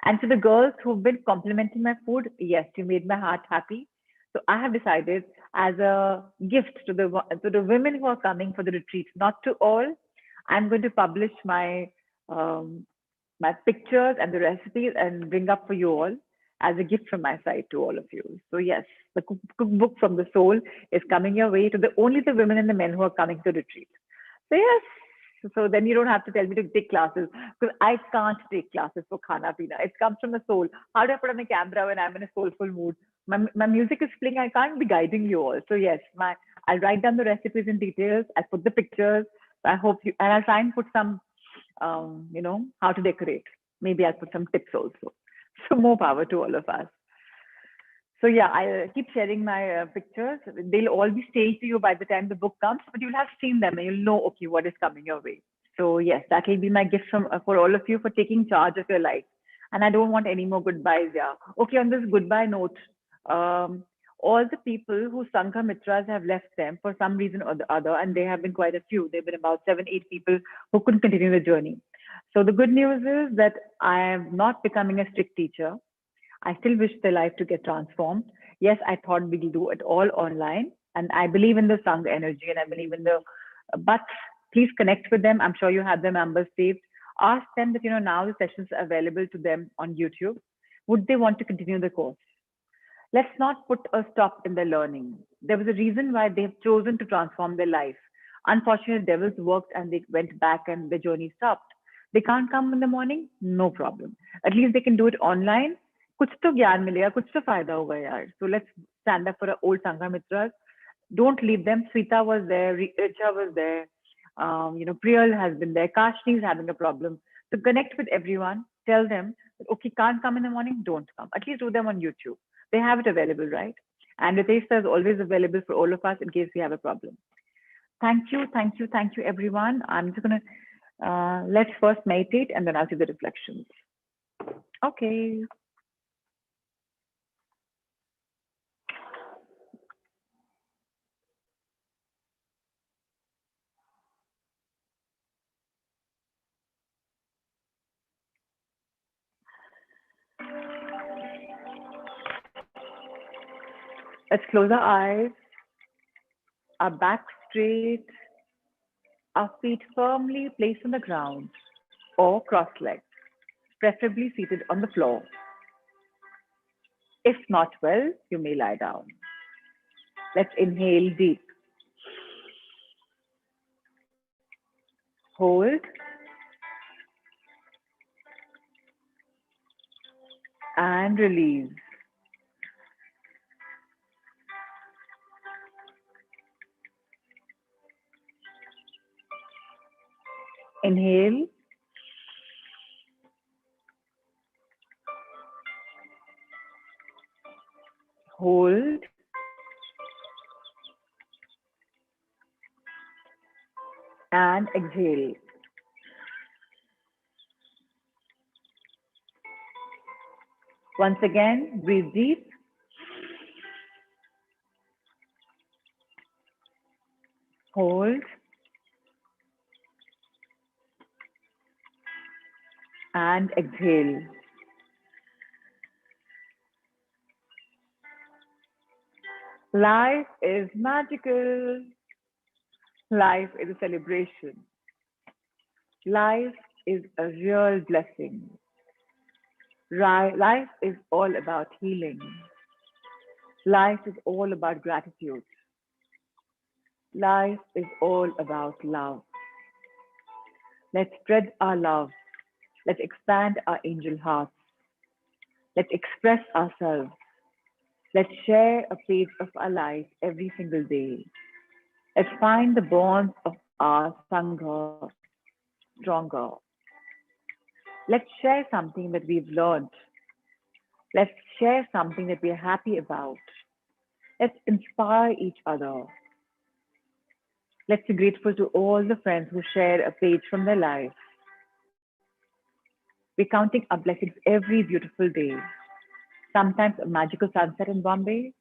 And to the girls who've been complimenting my food, yes, you made my heart happy. So I have decided as a gift to the women who are coming for the retreat, not to all, I'm going to publish um, my pictures and the recipes and bring up for you all as a gift from my side to all of you. So yes, the cookbook from the soul is coming your way to the women and the men who are coming to the retreat. So yes, so then you don't have to tell me to take classes because I can't take classes for Khana Pina. It comes from the soul. How do I put on a camera when I'm in a soulful mood? My music is playing. I can't be guiding you all. So yes, I'll write down the recipes in details. I'll put the pictures. I hope you, and I'll try and put some, how to decorate. Maybe I'll put some tips also. So more power to all of us. So yeah, I'll keep sharing my pictures. They'll all be staged to you by the time the book comes, but you'll have seen them and you'll know, okay, what is coming your way. So yes, that will be my gift for all of you for taking charge of your life. And I don't want any more goodbyes. Yeah. Okay. On this goodbye note, um, all the people who Sangha Mitras have left them for some reason or the other, and there have been quite a few. There have been about 7, 8 people who couldn't continue the journey. So the good news is that I am not becoming a strict teacher. I still wish their life to get transformed. Yes, I thought we'll do it all online. And I believe in the Sangha energy and I believe in but please connect with them. I'm sure you have their numbers saved. Ask them that, now the sessions are available to them on YouTube. Would they want to continue the course? Let's not put a stop in their learning. There was a reason why they've chosen to transform their life. Unfortunately, devils worked and they went back and the journey stopped. They can't come in the morning? No problem. At least they can do it online. कुछ तो ज्ञान मिलेगा, कुछ तो फायदा होगा यार. So let's stand up for our old Sangha Mitras. Don't leave them. Sweta was there, Richa was there. Priyal has been there. Kashni is having a problem. So connect with everyone. Tell them, okay, can't come in the morning, don't come. At least do them on YouTube. They have it available, right? And Ritesh is always available for all of us in case we have a problem. Thank you, thank you, thank you, everyone. I'm just going to let's first meditate and then I'll see the reflections. Okay. Let's close our eyes, our back straight, our feet firmly placed on the ground or cross-legged, preferably seated on the floor. If not well, you may lie down. Let's inhale deep. Hold. And release. Inhale. Hold. And exhale. Once again, breathe deep. Hold. And exhale. Life is magical. Life is a celebration. Life is a real blessing. Life is all about healing. Life is all about gratitude. Life is all about love. Let's spread our love. Let's expand our angel hearts. Let's express ourselves. Let's share a page of our life every single day. Let's find the bonds of our Sangha stronger. Let's share something that we've learned. Let's share something that we're happy about. Let's inspire each other. Let's be grateful to all the friends who shared a page from their life. We're counting our blessings every beautiful day. Sometimes a magical sunset in Bombay,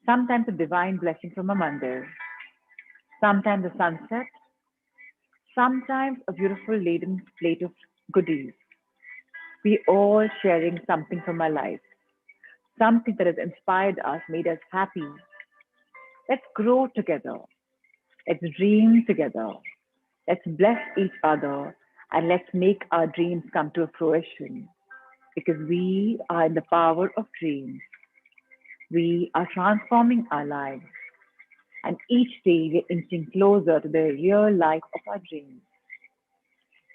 sometimes a divine blessing from a mandir, sometimes a sunset, sometimes a beautiful laden plate of goodies. We all sharing something from our life, something that has inspired us, made us happy. Let's grow together. Let's dream together. Let's bless each other and let's make our dreams come to fruition because we are in the power of dreams. We are transforming our lives and each day we're inching closer to the real life of our dreams.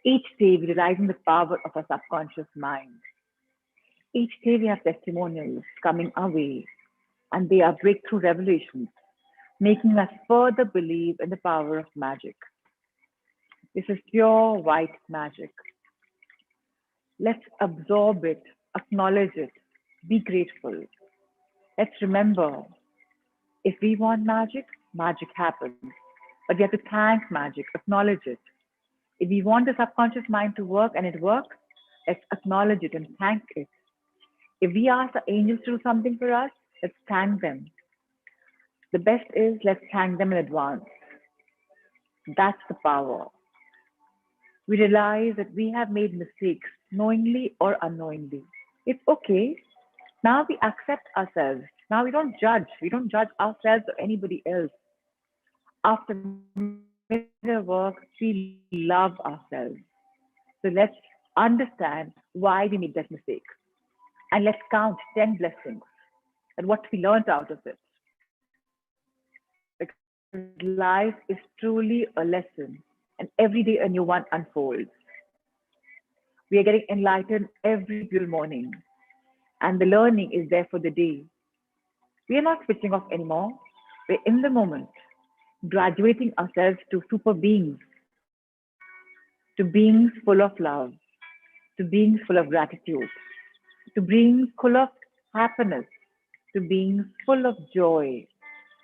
Each day we're realizing the power of our subconscious mind. Each day we have testimonials coming our way and they are breakthrough revelations, making us further believe in the power of magic. This is pure white magic. Let's absorb it, acknowledge it, be grateful. Let's remember if we want magic, magic happens. But we have to thank magic, acknowledge it. If we want the subconscious mind to work and it works, let's acknowledge it and thank it. If we ask the angels to do something for us, let's thank them. The best is let's thank them in advance. That's the power. We realize that we have made mistakes knowingly or unknowingly. It's okay. Now we accept ourselves. Now we don't judge. We don't judge ourselves or anybody else. After mirror work, we love ourselves. So let's understand why we made that mistake. And let's count 10 blessings and what we learned out of it. Because life is truly a lesson, and every day a new one unfolds. We are getting enlightened every beautiful morning, and the learning is there for the day. We are not switching off anymore. We're in the moment, graduating ourselves to super beings, to beings full of love, to beings full of gratitude, to beings full of happiness, to beings full of joy.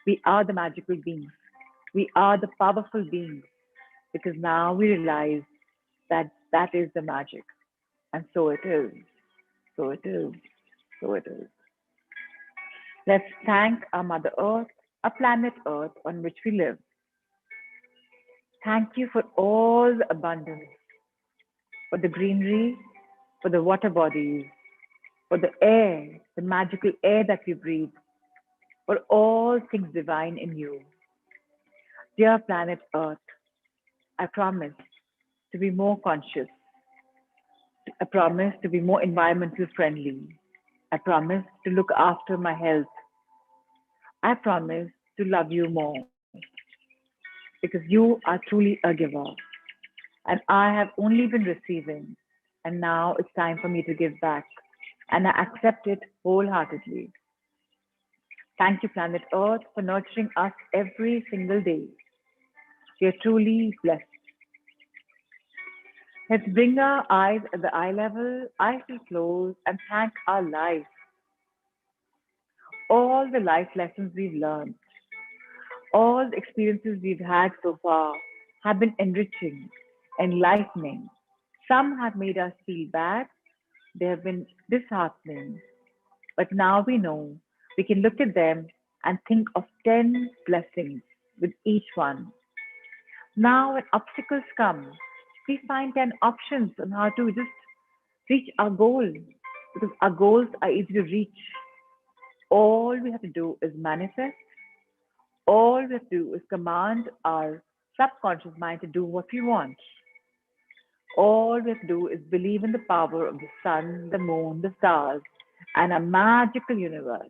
We are the magical beings. We are the powerful beings because now we realize that that is the magic. And so it is. So it is. So it is. Let's thank our Mother Earth, our planet Earth on which we live. Thank you for all the abundance, for the greenery, for the water bodies, for the air, the magical air that we breathe, for all things divine in you. Dear planet Earth, I promise to be more conscious. I promise to be more environmental friendly. I promise to look after my health. I promise to love you more because you are truly a giver. And I have only been receiving. And now it's time for me to give back. And I accept it wholeheartedly. Thank you, planet Earth, for nurturing us every single day. We are truly blessed. Let's bring our eyes at the eye level, eyes will close, and thank our life. All the life lessons we've learned, all the experiences we've had so far have been enriching, enlightening. Some have made us feel bad, they have been disheartening. But now we know we can look at them and think of 10 blessings with each one. Now, when obstacles come, we find 10 options on how to just reach our goal because our goals are easy to reach. All we have to do is manifest. All we have to do is command our subconscious mind to do what we want. All we have to do is believe in the power of the sun, the moon, the stars, and a magical universe,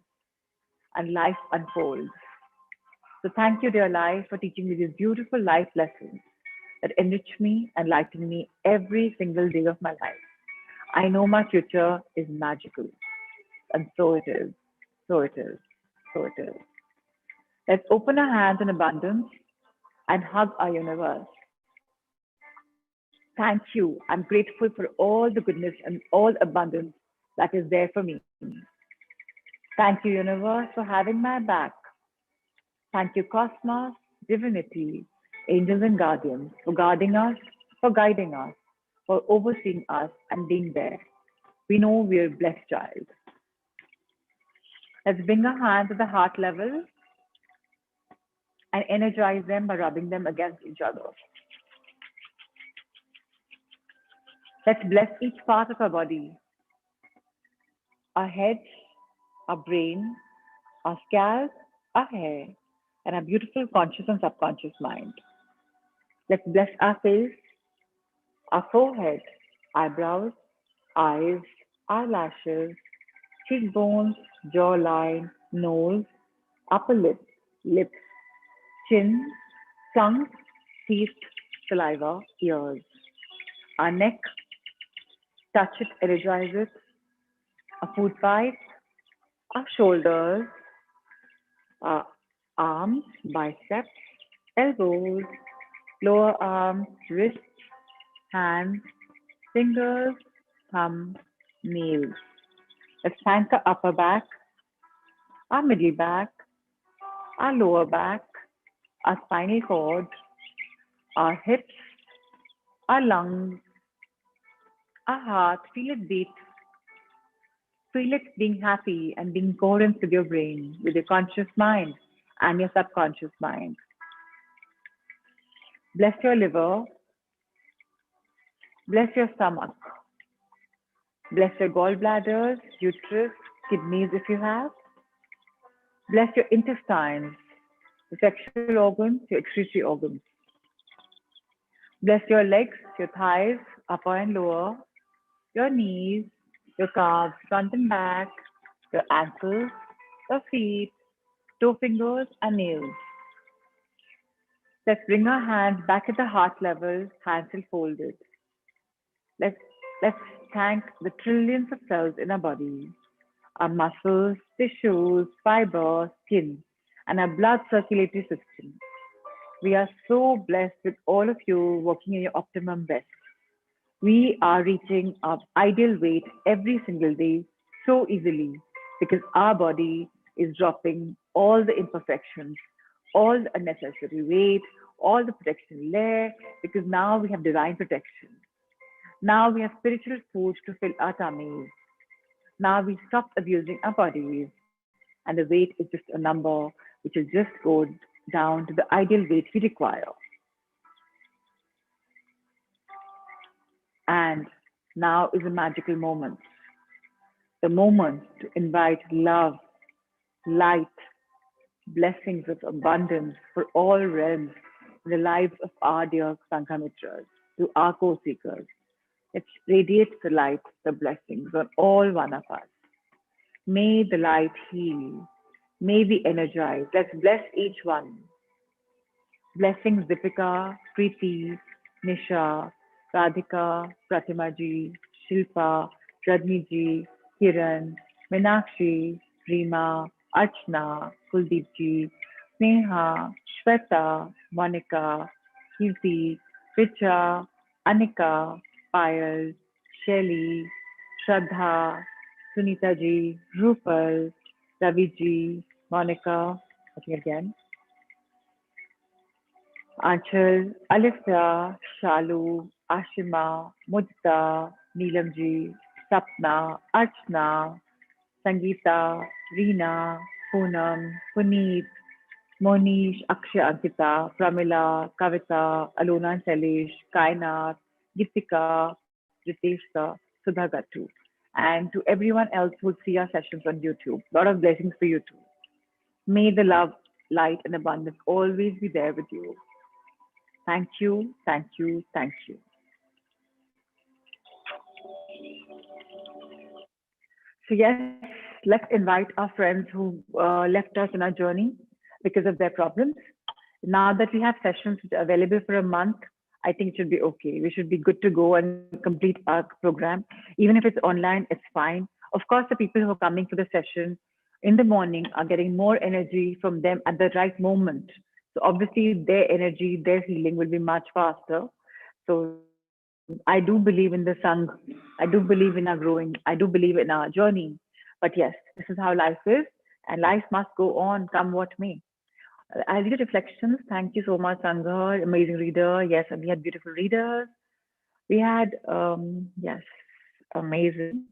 and life unfolds. So thank you, dear life, for teaching me these beautiful life lessons that enrich me and lighten me every single day of my life. I know my future is magical, and so it is. So it is. So it is. Let's open our hands in abundance and hug our universe. Thank you. I'm grateful for all the goodness and all abundance that is there for me. Thank you, universe, for having my back. Thank you, cosmos, divinity, angels and guardians for guarding us, for guiding us, for overseeing us and being there. We know we're a blessed child. Let's bring our hands at the heart level and energize them by rubbing them against each other. Let's bless each part of our body, our head, our brain, our scalp, our hair, and our beautiful conscious and subconscious mind. Let's bless our face, our forehead, eyebrows, eyes, eyelashes, cheekbones, jawline, nose, upper lip, lips, chin, tongue, teeth, saliva, ears. Our neck, touch it, energize it. Our food pipe, our shoulders, our arms, biceps, elbows, lower arms, wrists, hands, fingers, thumb, nails. Let's thank our upper back, our middle back, our lower back, our spinal cord, our hips, our lungs, our heart. Feel it beat. Feel it being happy and being coherent with your brain, with your conscious mind and your subconscious mind. Bless your liver. Bless your stomach. Bless your gallbladders, uterus, kidneys if you have. Bless your intestines, your sexual organs, your excretory organs. Bless your legs, your thighs, upper and lower, your knees, your calves, front and back, your ankles, your feet, toe fingers, and nails. Let's bring our hands back at the heart level, hands still folded. Let's, let's thank the trillions of cells in our body, our muscles, tissues, fiber, skin, and our blood circulatory system. We are so blessed with all of you working in your optimum best. We are reaching our ideal weight every single day so easily because our body is dropping all the imperfections, all the unnecessary weight, all the protection layer, because now we have divine protection. Now we have spiritual food to fill our tummies. Now we stop abusing our bodies, and the weight is just a number which will just go down to the ideal weight we require. And now is a magical moment. The moment to invite love, light, blessings of abundance for all realms in the lives of our dear Sanghamitras, to our co-seekers. It radiates the light, the blessings on all one of us. May the light heal. May we energize. Let's bless each one. Blessings Deepika, Preeti, Nisha, Radhika, Pratimaji, Shilpa, Radniji, Kiran, Meenakshi, Reema, Archana, Kuldeepji, Sneha, Shweta, Monica, Kirti, Richa, Anika, Payal, Shelly, Shraddha, Sunita ji, Rupal, Ravi ji, Monica, I think again, Anchal, Alifya, Shalu, Ashima, Mudita, Neelam ji, Sapna, Archana, Sangeeta, Reena, Poonam, Puneet, Monish, Akshay Ankita, Pramila, Kavita, Alona and Salish, Kainat, Gitika, Riteshka, Sudha Gattu, and to everyone else who will see our sessions on YouTube. A lot of blessings for you too. May the love, light, and abundance always be there with you. Thank you, thank you, thank you. So yes, let's invite our friends who left us in our journey because of their problems. Now that we have sessions available for a month, I think it should be okay. We should be good to go and complete our program. Even if it's online, it's fine. Of course, the people who are coming for the session in the morning are getting more energy from them at the right moment. So obviously their energy, their healing will be much faster. So I do believe in the Sangh. I do believe in our growing. I do believe in our journey. But yes, this is how life is, and life must go on, come what may. I'll read the reflections. Thank you so much, Sangha. Amazing reader. Yes, and we had beautiful readers. We had, yes, amazing.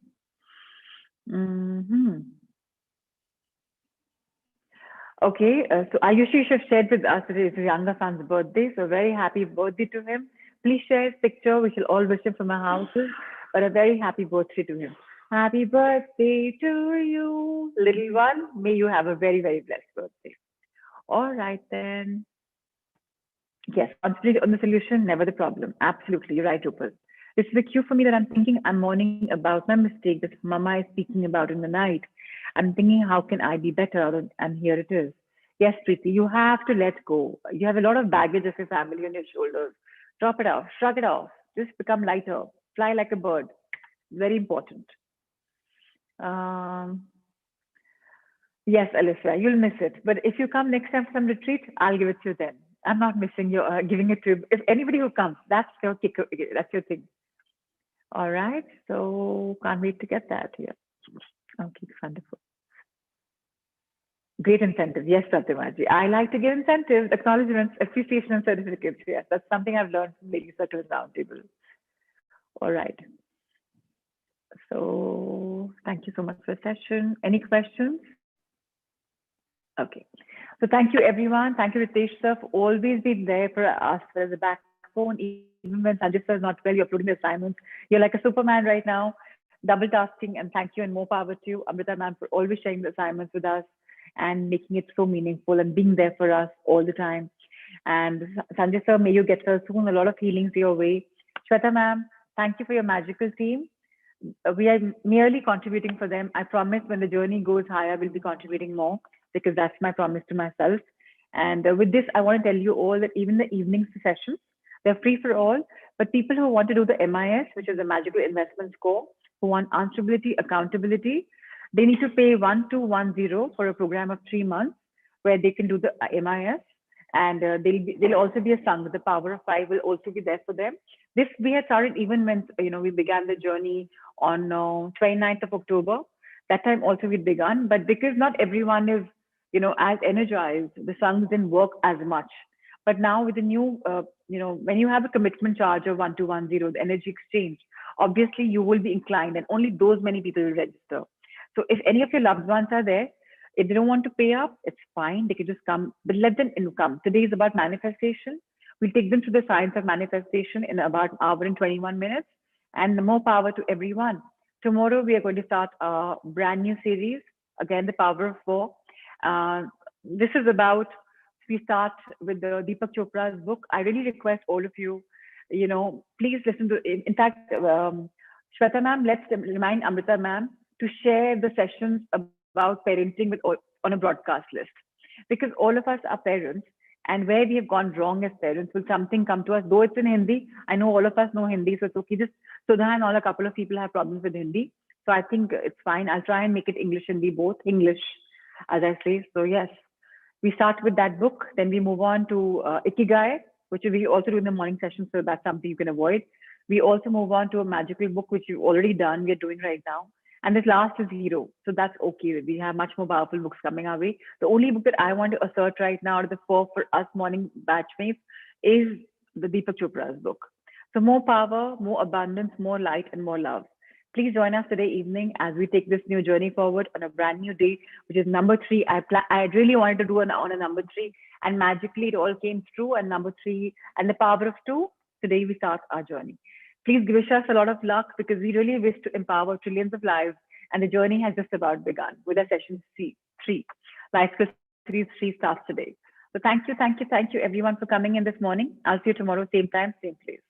Okay, so Ayushi have shared with us today is Yanga Fan's birthday, so very happy birthday to him. Please share his picture. We shall all wish him from our houses, but a very happy birthday to him. Happy birthday to you, little one. May you have a very, very blessed birthday. All right then. Yes, concentrate on the solution, never the problem. Absolutely, you're right, Rupal. This is a cue for me that I'm thinking I'm mourning about my mistake that Mama is speaking about in the night. I'm thinking, how can I be better? And here it is. Yes, Preeti, you have to let go. You have a lot of baggage of your family on your shoulders. Drop it off, shrug it off. Just become lighter. Fly like a bird. Very important. Yes, Alyssa, you'll miss it. But if you come next time for some retreat, I'll give it to you then. I'm not missing you, giving it to you. If anybody who comes, that's your kicker, that's your thing. All right, so can't wait to get that here. Okay, wonderful. Great incentive. Yes, Pratimaji. I like to give incentives, acknowledgements, appreciation, and certificates. Yes, that's something I've learned from Lady Circle and Roundtable. All right. So thank you so much for the session. Any questions? Okay. So thank you, everyone. Thank you, Ritesh sir, for always being there for us as a backbone. Even when Sanjay sir is not well, you're uploading the assignments. You're like a Superman right now, double tasking. And thank you and more power to you, Amrita ma'am, for always sharing the assignments with us and making it so meaningful and being there for us all the time. And Sanjay sir, may you get soon a lot of healings your way. Shweta ma'am, thank you for your magical team. We are merely contributing for them. I promise when the journey goes higher, we'll be contributing more, because that's my promise to myself. And with this, I want to tell you all that even the evening sessions, they're free for all, but people who want to do the MIS, which is the Magical Investment Score, who want answerability, accountability, they need to pay 1210 for a program of 3 months where they can do the MIS. And they'll also be a Sangha. The Power of 5 will also be there for them. This we had started even when we began the journey on 29th of October. That time also we begun, but because not everyone is as energized, the Sanghas didn't work as much. But now with the new, when you have a commitment charge of 1210, the energy exchange, obviously you will be inclined, and only those many people will register. So if any of your loved ones are there, if they don't want to pay up, it's fine. They can just come, but let them come. Today is about manifestation. We'll take them through the science of manifestation in about an hour and 21 minutes. And more power to everyone. Tomorrow, we are going to start a brand new series. Again, the Power of 4. This is about, we start with the Deepak Chopra's book. I really request all of you, please listen to, in fact, Shweta ma'am, let's remind Amrita ma'am to share the sessions about parenting on a broadcast list, because all of us are parents, and where we have gone wrong as parents, will something come to us, though it's in Hindi. I know all of us know Hindi, so it's okay. Just Sudha and all, a couple of people have problems with Hindi. So I think it's fine. I'll try and make it English and be both English, as I say. So yes, we start with that book. Then we move on to Ikigai, which we also do in the morning session. So that's something you can avoid. We also move on to a magical book, which you've already done. We're doing right now. And this last is Hero. So that's okay. We have much more powerful books coming our way. The only book that I want to assert right now out of the 4 for us morning batchmates is the Deepak Chopra's book. So more power, more abundance, more light, and more love. Please join us today evening as we take this new journey forward on a brand new day, which is number 3. I really wanted to do on a number 3, and magically it all came true. And number 3 and the power of 2. Today we start our journey. Please wish us a lot of luck, because we really wish to empower trillions of lives, and the journey has just about begun with our session 3. Life Series 3 starts today. So thank you everyone for coming in this morning. I'll see you tomorrow, same time, same place.